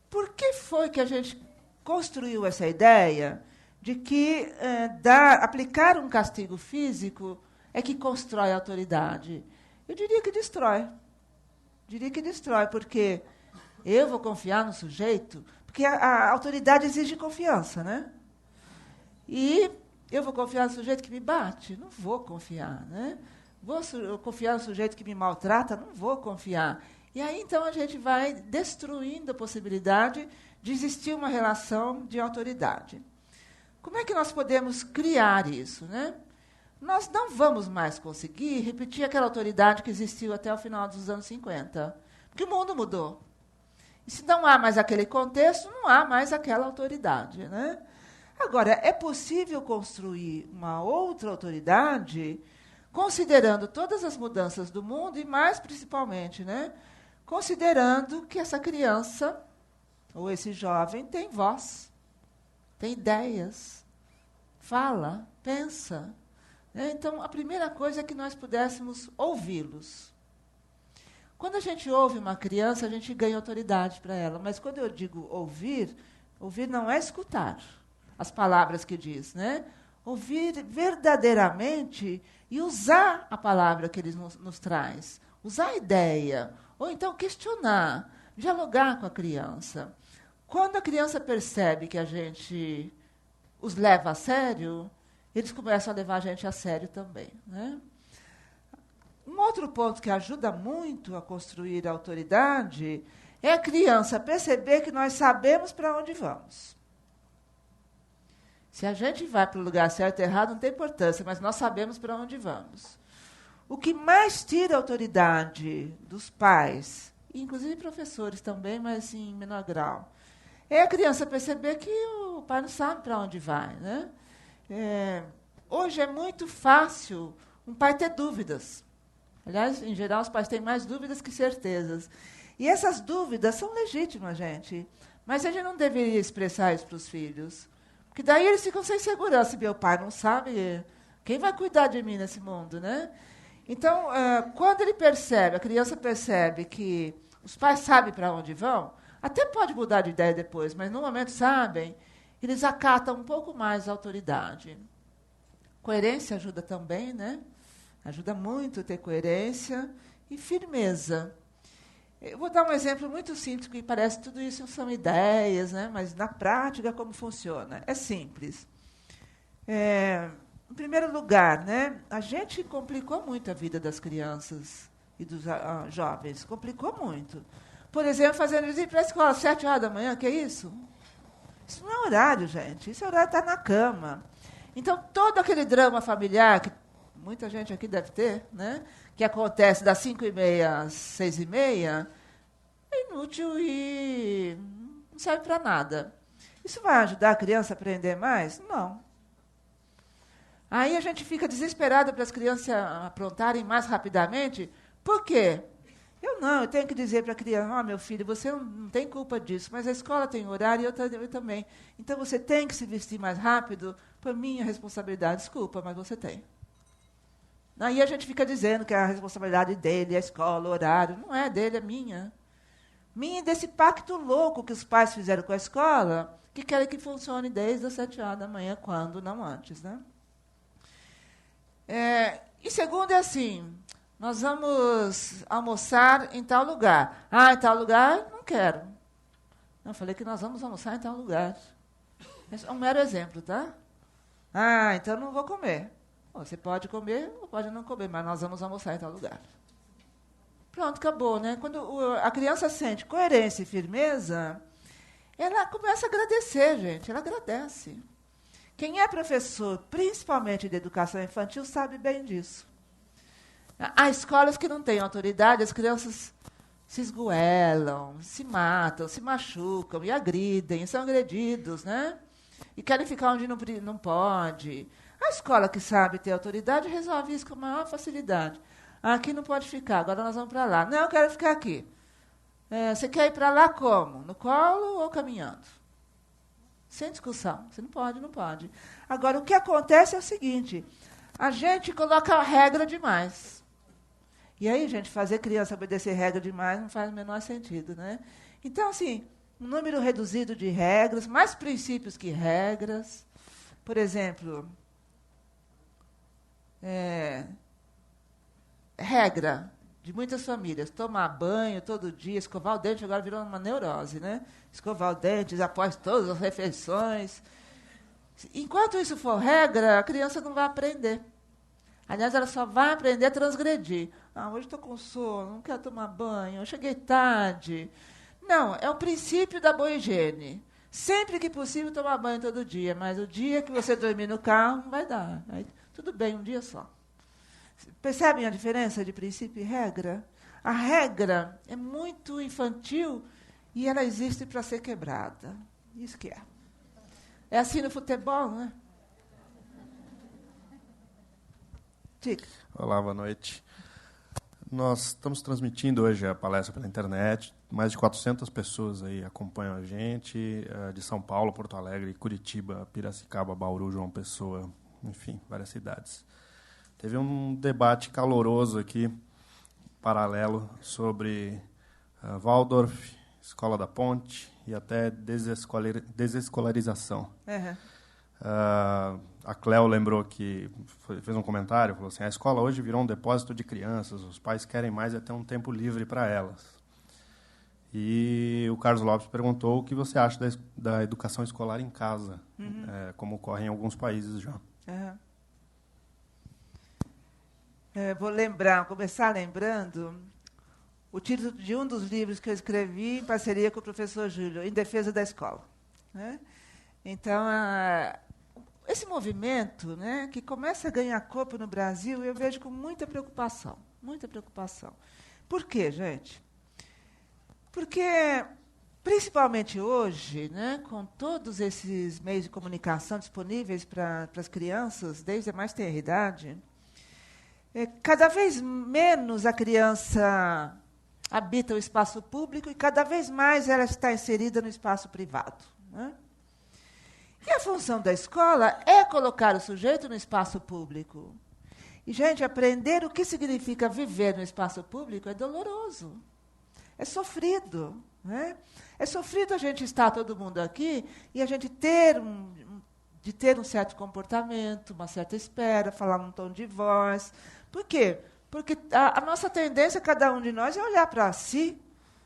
[SPEAKER 1] Por que foi que a gente construiu essa ideia de que aplicar um castigo físico é que constrói a autoridade? Eu diria que destrói. Diria que destrói, porque eu vou confiar no sujeito, porque a autoridade exige confiança, né? E eu vou confiar no sujeito que me bate? Não vou confiar, né? Vou confiar no sujeito que me maltrata? Não vou confiar. E aí, então, a gente vai destruindo a possibilidade de existir uma relação de autoridade. Como é que nós podemos criar isso, né? Nós não vamos mais conseguir repetir aquela autoridade que existiu até o final dos anos 50, porque o mundo mudou. E se não há mais aquele contexto, não há mais aquela autoridade, né? Agora, é possível construir uma outra autoridade considerando todas as mudanças do mundo e, mais principalmente, né, considerando que essa criança ou esse jovem tem voz, tem ideias, fala, pensa. Então, a primeira coisa é que nós pudéssemos ouvi-los. Quando a gente ouve uma criança, a gente ganha autoridade para ela. Mas quando eu digo ouvir não é escutar as palavras que diz, né? Ouvir verdadeiramente e usar a palavra que ele nos traz. Usar a ideia. Ou então questionar, dialogar com a criança. Quando a criança percebe que a gente os leva a sério, eles começam a levar a gente a sério também, né? Um outro ponto que ajuda muito a construir a autoridade é a criança perceber que nós sabemos para onde vamos. Se a gente vai para o lugar certo ou errado, não tem importância, mas nós sabemos para onde vamos. O que mais tira a autoridade dos pais, inclusive professores também, mas em menor grau, é a criança perceber que o pai não sabe para onde vai, né? Hoje é muito fácil um pai ter dúvidas. Aliás, em geral, os pais têm mais dúvidas que certezas. E essas dúvidas são legítimas, gente. Mas a gente não deveria expressar isso para os filhos. Porque daí eles ficam sem segurança. Meu pai não sabe quem vai cuidar de mim nesse mundo, né? Então, quando ele percebe, a criança percebe que os pais sabem para onde vão, até pode mudar de ideia depois, mas no momento sabem, eles acatam um pouco mais a autoridade. Coerência ajuda também, né? Ajuda muito ter coerência e firmeza. Eu vou dar um exemplo muito simples, que parece que tudo isso são ideias, né? Mas na prática como funciona? É simples. Em primeiro lugar, né, a gente complicou muito a vida das crianças e dos jovens. Complicou muito. Por exemplo, fazendo eles ir para a escola às 7 horas da manhã, que é isso? Isso não é horário, gente. Isso é horário de estar na cama. Então, todo aquele drama familiar, que muita gente aqui deve ter, né, que acontece das 5h30 às 6h30, é inútil e não serve para nada. Isso vai ajudar a criança a aprender mais? Não. Aí a gente fica desesperado para as crianças aprontarem mais rapidamente. Por quê? Eu tenho que dizer para a criança, meu filho, você não tem culpa disso, mas a escola tem horário e eu também. Então você tem que se vestir mais rápido por minha responsabilidade. Desculpa, mas você tem. Aí a gente fica dizendo que é a responsabilidade dele, a escola, o horário. Não é dele, é minha. Minha desse pacto louco que os pais fizeram com a escola, que querem que funcione desde as 7 horas da manhã, quando não antes, né? E segundo é assim, nós vamos almoçar em tal lugar. Em tal lugar, não quero. Eu falei que nós vamos almoçar em tal lugar. Esse é um mero exemplo, tá? Então não vou comer. Você pode comer ou pode não comer, mas nós vamos almoçar em tal lugar. Pronto, acabou, né? Quando a criança sente coerência e firmeza, ela começa a agradecer, gente. Ela agradece. Quem é professor, principalmente de educação infantil, sabe bem disso. Há escolas que não têm autoridade, as crianças se esgoelam, se matam, se machucam e agridem, são agredidos, né? E querem ficar onde não pode. A escola que sabe ter autoridade resolve isso com a maior facilidade. Aqui não pode ficar, agora nós vamos para lá. Não, eu quero ficar aqui. Você quer ir para lá como? No colo ou caminhando? Sem discussão. Você não pode, não pode. Agora, o que acontece é o seguinte, a gente coloca a regra demais. E aí, gente, fazer criança obedecer regra demais não faz o menor sentido, né? Então, assim, um número reduzido de regras, mais princípios que regras. Por exemplo, regra de muitas famílias, tomar banho todo dia, escovar o dente, agora virou uma neurose, né? Escovar o dente após todas as refeições. Enquanto isso for regra, a criança não vai aprender. Aliás, ela só vai aprender a transgredir. Hoje estou com sono, não quero tomar banho, eu cheguei tarde. Não, é o princípio da boa higiene. Sempre que possível, tomar banho todo dia, mas o dia que você dormir no carro, não vai dar. Aí, tudo bem, um dia só. Percebem a diferença de princípio e regra? A regra é muito infantil e ela existe para ser quebrada. Isso que é. É assim no futebol, né? Dica.
[SPEAKER 6] Olá, boa noite. Nós estamos transmitindo hoje a palestra pela internet. Mais de 400 pessoas aí acompanham a gente, de São Paulo, Porto Alegre, Curitiba, Piracicaba, Bauru, João Pessoa, enfim, várias cidades. Teve um debate caloroso aqui, paralelo, sobre Waldorf, Escola da Ponte e até desescolarização.
[SPEAKER 1] Uhum.
[SPEAKER 6] A Cleo lembrou que fez um comentário, falou assim, a escola hoje virou um depósito de crianças, os pais querem mais é ter um tempo livre para elas. E o Carlos Lopes perguntou o que você acha da educação escolar em casa, como ocorre em alguns países já.
[SPEAKER 1] Uhum. Vou começar lembrando o título de um dos livros que eu escrevi em parceria com o professor Júlio, Em Defesa da Escola. Né? Então, esse movimento, né, que começa a ganhar corpo no Brasil, eu vejo com muita preocupação. Muita preocupação. Por quê, gente? Porque, principalmente hoje, né, com todos esses meios de comunicação disponíveis para as crianças, desde a mais tenra idade, cada vez menos a criança habita o espaço público e cada vez mais ela está inserida no espaço privado, né? E a função da escola é colocar o sujeito no espaço público. E, gente, aprender o que significa viver no espaço público é doloroso, é sofrido, né? É sofrido a gente estar todo mundo aqui e a gente ter um certo comportamento, uma certa espera, falar num tom de voz. Por quê? Porque a nossa tendência, cada um de nós, é olhar para si.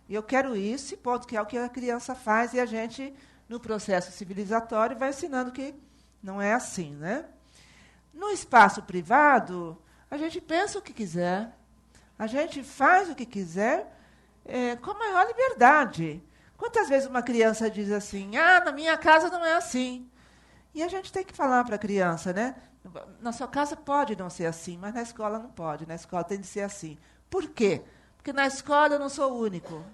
[SPEAKER 1] E eu quero isso, e ponto, que é o que a criança faz, e a gente, no processo civilizatório, vai ensinando que não é assim, né? No espaço privado, a gente pensa o que quiser, a gente faz o que quiser, com a maior liberdade. Quantas vezes uma criança diz assim, na minha casa não é assim? E a gente tem que falar para a criança, né? Na sua casa pode não ser assim, mas na escola não pode, na escola tem de ser assim. Por quê? Porque na escola eu não sou o único.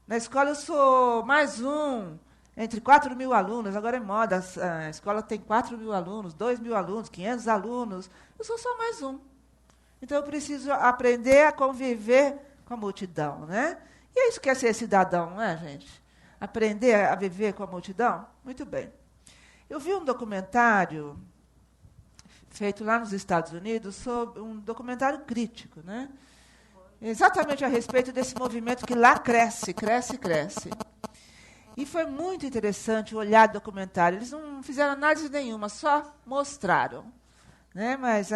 [SPEAKER 1] Na escola eu sou mais um, entre 4.000 alunos, agora é moda, a escola tem 4.000 alunos, 2.000 alunos, 500 alunos, eu sou só mais um. Então eu preciso aprender a conviver com a multidão, né? E é isso que é ser cidadão, não é, gente? Aprender a viver com a multidão? Muito bem. Eu vi um documentário feito lá nos Estados Unidos, sobre um documentário crítico, né? Exatamente a respeito desse movimento que lá cresce, cresce, cresce. E foi muito interessante olhar o documentário. Eles não fizeram análise nenhuma, só mostraram, né? Mas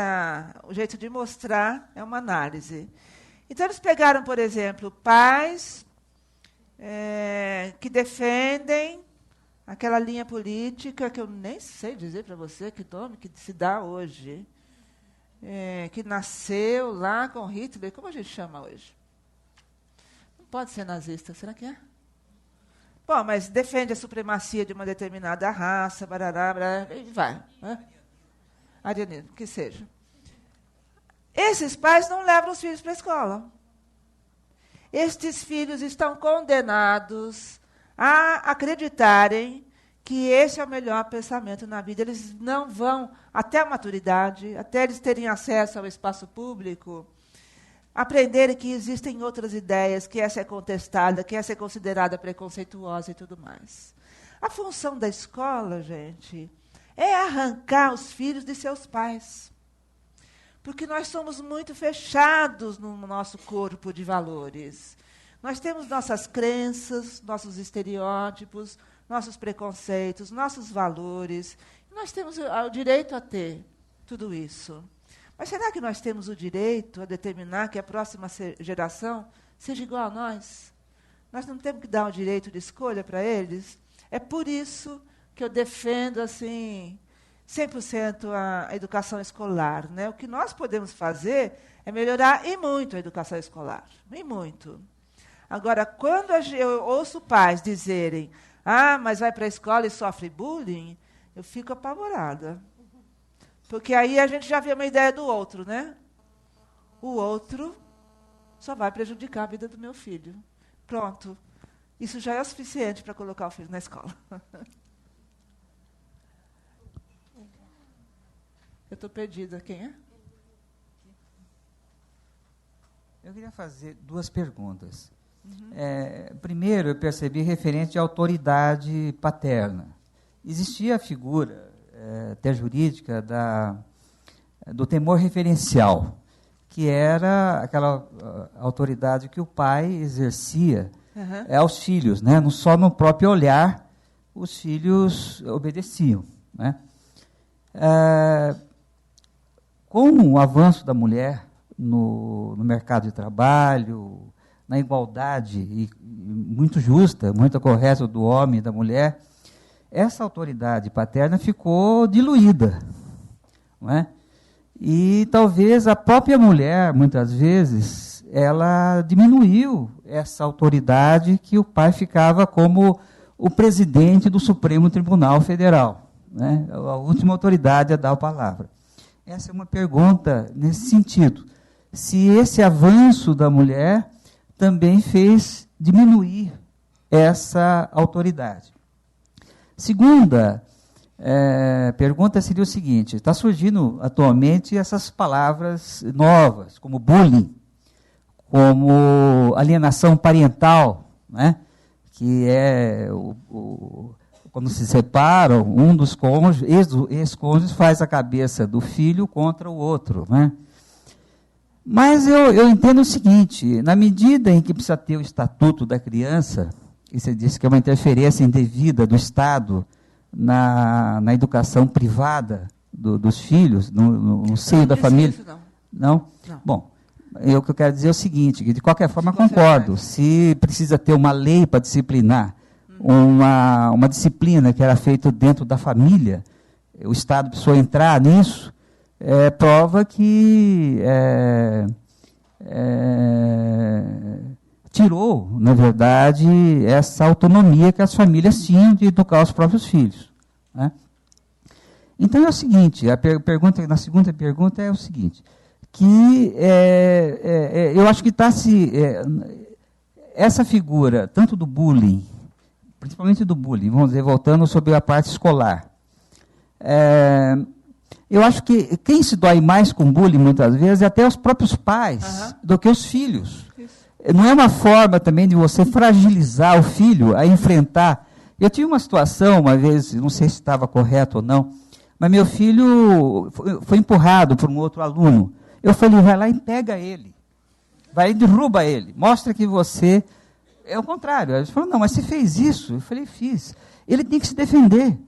[SPEAKER 1] o jeito de mostrar é uma análise. Então, eles pegaram, por exemplo, pais que defendem aquela linha política que eu nem sei dizer para você que nome que se dá hoje, que nasceu lá com Hitler. Como a gente chama hoje? Não pode ser nazista, será que é? Bom, mas defende a supremacia de uma determinada raça, barará, barará, e vai. Né? Arianismo, que seja. Esses pais não levam os filhos para a escola. Estes filhos estão condenados a acreditarem que esse é o melhor pensamento na vida. Eles não vão, até a maturidade, até eles terem acesso ao espaço público, aprenderem que existem outras ideias, que essa é contestada, que essa é considerada preconceituosa e tudo mais. A função da escola, gente, é arrancar os filhos de seus pais. Porque nós somos muito fechados no nosso corpo de valores. Nós temos nossas crenças, nossos estereótipos, nossos preconceitos, nossos valores. Nós temos o direito a ter tudo isso. Mas será que nós temos o direito a determinar que a próxima geração seja igual a nós? Nós não temos que dar o direito de escolha para eles? É por isso que eu defendo, assim, 100% a educação escolar, né? O que nós podemos fazer é melhorar e muito a educação escolar. E muito. Agora, quando eu ouço pais dizerem, mas vai para a escola e sofre bullying, eu fico apavorada. Porque aí a gente já vê uma ideia do outro, né? O outro só vai prejudicar a vida do meu filho. Pronto. Isso já é o suficiente para colocar o filho na escola. Eu estou perdida. Quem é?
[SPEAKER 7] Eu queria fazer duas perguntas. Primeiro, eu percebi referente à autoridade paterna. Existia a figura até jurídica do temor referencial, que era aquela autoridade que o pai exercia aos filhos, né? Não só no próprio olhar, os filhos obedeciam, né? Com o avanço da mulher no mercado de trabalho, na igualdade e muito justa, muito correta do homem e da mulher, essa autoridade paterna ficou diluída, não é? E talvez a própria mulher, muitas vezes, ela diminuiu essa autoridade que o pai ficava como o presidente do Supremo Tribunal Federal, né? A última autoridade a dar a palavra. Essa é uma pergunta nesse sentido. Se esse avanço da mulher também fez diminuir essa autoridade. Segunda pergunta seria o seguinte: está surgindo atualmente essas palavras novas, como bullying, como alienação parental, né? Que é quando se separam, um dos cônjuges, ex-cônjuges faz a cabeça do filho contra o outro, né? Mas eu entendo o seguinte, na medida em que precisa ter o estatuto da criança, e você disse que é uma interferência indevida do Estado na educação privada dos filhos, no seio da família.
[SPEAKER 1] Isso, não.
[SPEAKER 7] Não?
[SPEAKER 1] Não.
[SPEAKER 7] Bom, o que eu quero dizer é o seguinte, que de qualquer forma concordo, se precisa ter uma lei para disciplinar, uma disciplina que era feita dentro da família, o Estado precisou entrar nisso, prova que tirou, na verdade, essa autonomia que as famílias tinham de educar os próprios filhos, né? Então é o seguinte, na segunda pergunta é o seguinte, que eu acho que essa figura, tanto do bullying, principalmente do bullying, vamos dizer, voltando sobre a parte escolar, eu acho que quem se dói mais com bullying, muitas vezes, é até os próprios pais, do que os filhos. Isso. Não é uma forma também de você fragilizar o filho a enfrentar. Eu tive uma situação, uma vez, não sei se estava correto ou não, mas meu filho foi empurrado por um outro aluno. Eu falei, vai lá e pega ele. Vai e derruba ele. Mostra que você... É o contrário. Ele falou, não, mas você fez isso? Eu falei, fiz. Ele tem que se defender.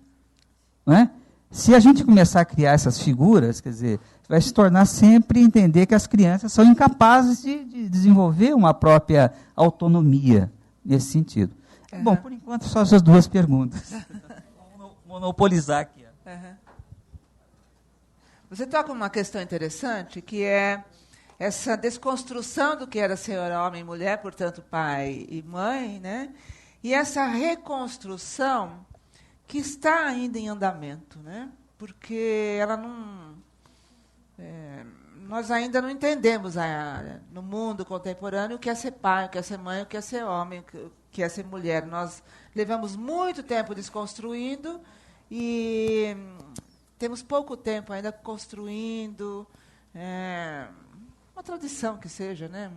[SPEAKER 7] Não é? Se a gente começar a criar essas figuras, quer dizer, vai se tornar sempre entender que as crianças são incapazes de desenvolver uma própria autonomia nesse sentido. Uhum. Bom, por enquanto, só essas duas perguntas. Vamos monopolizar aqui.
[SPEAKER 1] Uhum. Você toca uma questão interessante, que é essa desconstrução do que era ser homem e mulher, portanto, pai e mãe, né? E essa reconstrução que está ainda em andamento, né? Porque ela não... nós ainda não entendemos no mundo contemporâneo o que é ser pai, o que é ser mãe, o que é ser homem, o que é ser mulher. Nós levamos muito tempo desconstruindo e temos pouco tempo ainda construindo uma tradição que seja, né?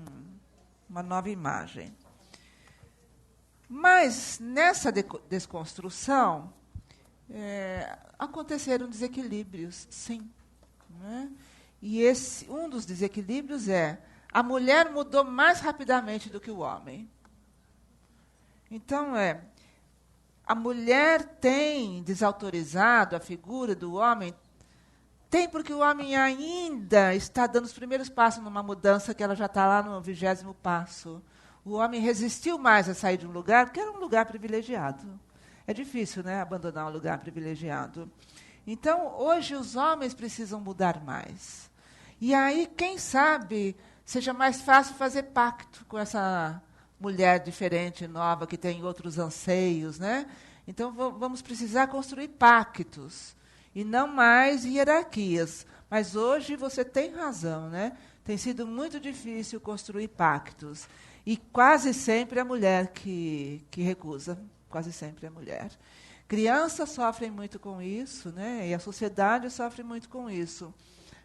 [SPEAKER 1] Uma nova imagem. Mas, nessa desconstrução, aconteceram desequilíbrios, sim. Né? E um dos desequilíbrios a mulher mudou mais rapidamente do que o homem. Então, a mulher tem desautorizado a figura do homem, tem porque o homem ainda está dando os primeiros passos numa mudança que ela já está lá no 20º passo. O homem resistiu mais a sair de um lugar, porque era um lugar privilegiado. É difícil, né, abandonar um lugar privilegiado. Então, hoje, os homens precisam mudar mais. E aí, quem sabe, seja mais fácil fazer pacto com essa mulher diferente, nova, que tem outros anseios, né? Então, vamos precisar construir pactos, e não mais hierarquias. Mas hoje você tem razão, né? Tem sido muito difícil construir pactos. E quase sempre é a mulher que recusa. Quase sempre é a mulher. Crianças sofrem muito com isso, né? E a sociedade sofre muito com isso.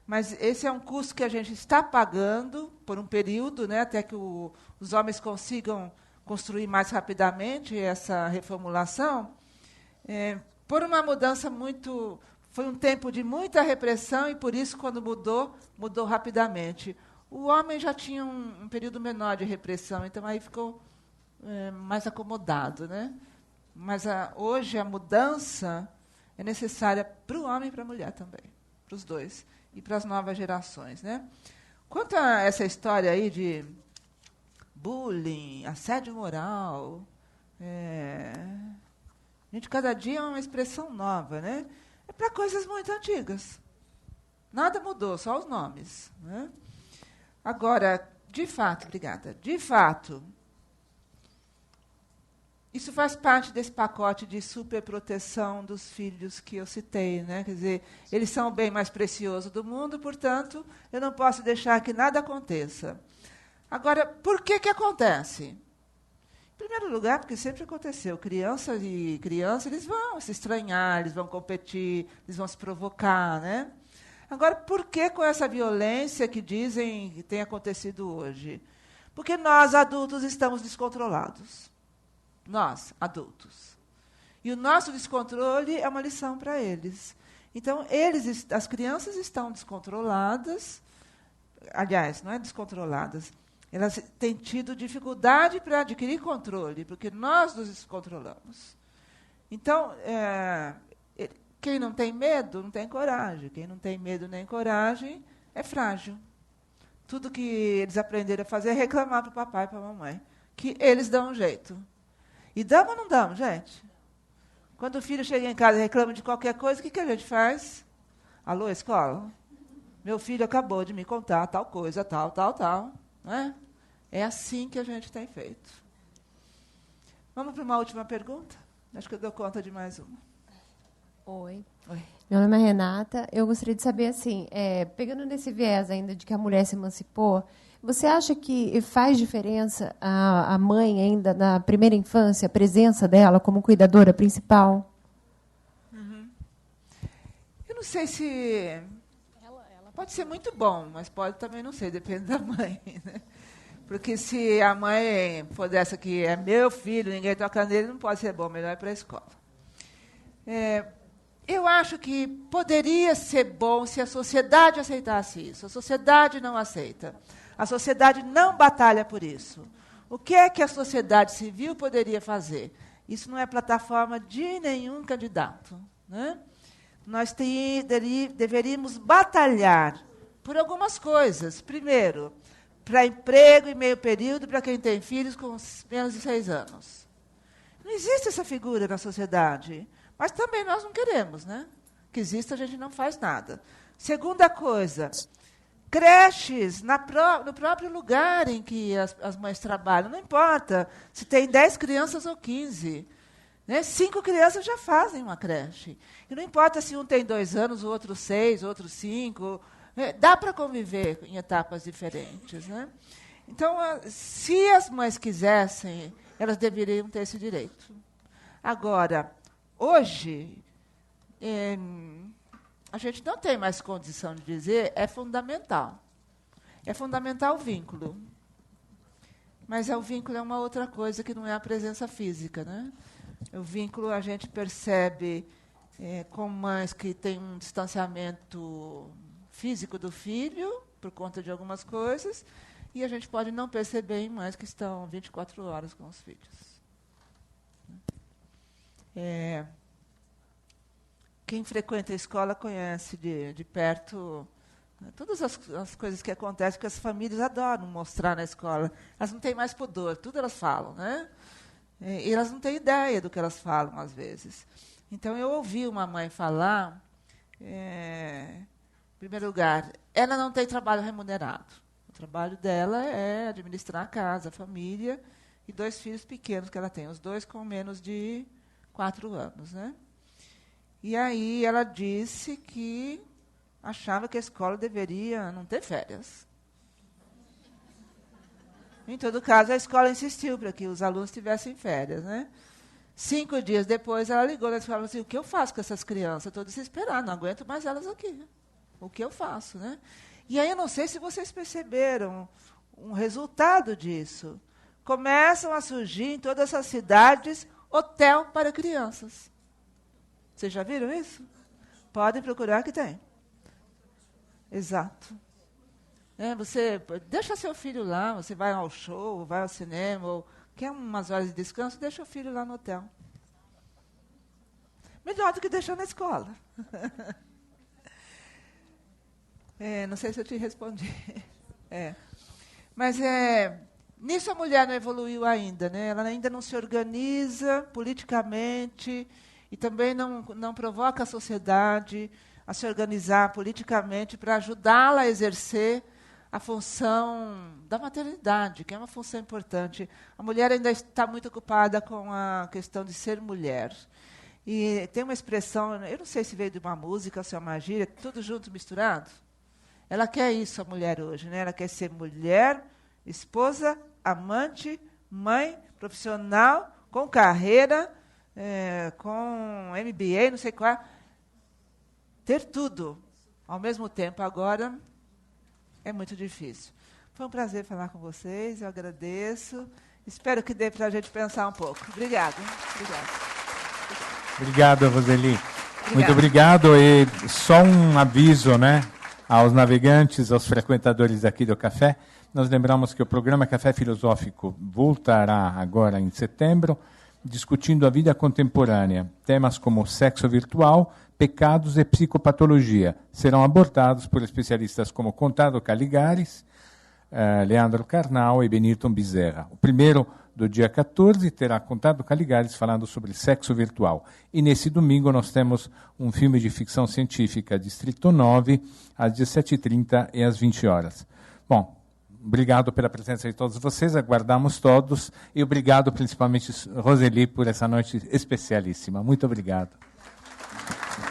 [SPEAKER 1] Mas esse é um custo que a gente está pagando por um período, né? Até que os homens consigam construir mais rapidamente essa reformulação, por uma mudança muito... Foi um tempo de muita repressão e, por isso, quando mudou rapidamente. O homem já tinha um período menor de repressão, então aí ficou mais acomodado, né? Mas hoje a mudança é necessária para o homem e para a mulher também, para os dois, e para as novas gerações, né? Quanto a essa história aí de bullying, assédio moral, gente, cada dia é uma expressão nova, né? É para coisas muito antigas. Nada mudou, só os nomes, né? Agora, de fato, obrigada, de fato, isso faz parte desse pacote de superproteção dos filhos que eu citei, né? Quer dizer, eles são o bem mais precioso do mundo, portanto, eu não posso deixar que nada aconteça. Agora, por que acontece? Em primeiro lugar, porque sempre aconteceu. Criança, eles vão se estranhar, eles vão competir, eles vão se provocar, né? Agora, por que com essa violência que dizem que tem acontecido hoje? Porque nós, adultos, estamos descontrolados. Nós, adultos. E o nosso descontrole é uma lição para eles. Então, as crianças estão descontroladas. Aliás, não é descontroladas. Elas têm tido dificuldade para adquirir controle, porque nós nos descontrolamos. Então, quem não tem medo, não tem coragem. Quem não tem medo nem coragem é frágil. Tudo que eles aprenderam a fazer é reclamar para o papai e para a mamãe, que eles dão um jeito. E damos ou não damos, gente? Quando o filho chega em casa e reclama de qualquer coisa, o que a gente faz? Alô, escola? Meu filho acabou de me contar tal coisa, tal. Não é? É assim que a gente tem feito. Vamos para uma última pergunta? Acho que eu dou conta de mais uma.
[SPEAKER 3] Oi.
[SPEAKER 1] Oi.
[SPEAKER 3] Meu nome é Renata. Eu gostaria de saber, assim, pegando nesse viés ainda de que a mulher se emancipou, você acha que faz diferença a mãe ainda na primeira infância, a presença dela como cuidadora principal?
[SPEAKER 1] Eu não sei se... Pode ser muito bom, mas pode também não ser, depende da mãe. Né? Porque se a mãe for dessa que é meu filho, ninguém toca nele, não pode ser bom, melhor ir para a escola. Eu acho que poderia ser bom se a sociedade aceitasse isso. A sociedade não aceita. A sociedade não batalha por isso. O que é que a sociedade civil poderia fazer? Isso não é plataforma de nenhum candidato. Né? Nós deveríamos batalhar por algumas coisas. Primeiro, para emprego e meio período para quem tem filhos com menos de 6 anos. Não existe essa figura na sociedade. Mas também nós não queremos, né? Que exista, a gente não faz nada. Segunda coisa, creches no próprio lugar em que as mães trabalham. Não importa se tem 10 crianças ou 15. Né? 5 crianças já fazem uma creche. E não importa se um tem 2 anos, o outro 6, o outro 5. Dá para conviver em etapas diferentes. Né? Então, se as mães quisessem, elas deveriam ter esse direito. Agora, hoje, a gente não tem mais condição de dizer é fundamental. É fundamental o vínculo. Mas o vínculo é uma outra coisa que não é a presença física. Né? O vínculo a gente percebe com mães que têm um distanciamento físico do filho, por conta de algumas coisas, e a gente pode não perceber em mães que estão 24 horas com os filhos. Quem frequenta a escola conhece de perto todas as coisas que acontecem, porque as famílias adoram mostrar na escola. Elas não têm mais pudor, tudo elas falam, né? E elas não têm ideia do que elas falam, às vezes. Então, eu ouvi uma mãe falar, em primeiro lugar, ela não tem trabalho remunerado. O trabalho dela é administrar a casa, a família e 2 filhos pequenos que ela tem, os 2 com menos de 4 anos. Né? E aí ela disse que achava que a escola deveria não ter férias. Em todo caso, a escola insistiu para que os alunos tivessem férias. Né? 5 dias depois, ela ligou na escola e falou assim, o que eu faço com essas crianças? Estou desesperada, não aguento mais elas aqui. O que eu faço? Né? E aí, eu não sei se vocês perceberam um resultado disso. Começam a surgir em todas essas cidades hotel para crianças. Vocês já viram isso? Podem procurar que tem. Exato. Você deixa seu filho lá, você vai ao show, vai ao cinema, ou quer umas horas de descanso, deixa o filho lá no hotel. Melhor do que deixar na escola. Não sei se eu te respondi. Mas nisso a mulher não evoluiu ainda. Né? Ela ainda não se organiza politicamente e também não provoca a sociedade a se organizar politicamente para ajudá-la a exercer a função da maternidade, que é uma função importante. A mulher ainda está muito ocupada com a questão de ser mulher. E tem uma expressão, eu não sei se veio de uma música, se é uma gíria, tudo junto, misturado. Ela quer isso, a mulher hoje. Né? Ela quer ser mulher, esposa, amante, mãe, profissional, com carreira, com MBA, não sei qual. Ter tudo ao mesmo tempo agora é muito difícil. Foi um prazer falar com vocês, eu agradeço. Espero que dê para a gente pensar um pouco. Obrigada.
[SPEAKER 2] Obrigado, Roseli. Muito obrigado. E só um aviso, né, aos navegantes, aos frequentadores aqui do Café. Nós lembramos que o programa Café Filosófico voltará agora em setembro, discutindo a vida contemporânea. Temas como sexo virtual, pecados e psicopatologia serão abordados por especialistas como Conrado Caligares, Leandro Carnal e Benilton Bezerra. O primeiro, do dia 14, terá Conrado Caligares falando sobre sexo virtual. E nesse domingo nós temos um filme de ficção científica, Distrito 9, às 17h30 e às 20 horas. Bom, obrigado pela presença de todos vocês, aguardamos todos, e obrigado principalmente, Roseli, por essa noite especialíssima. Muito obrigado.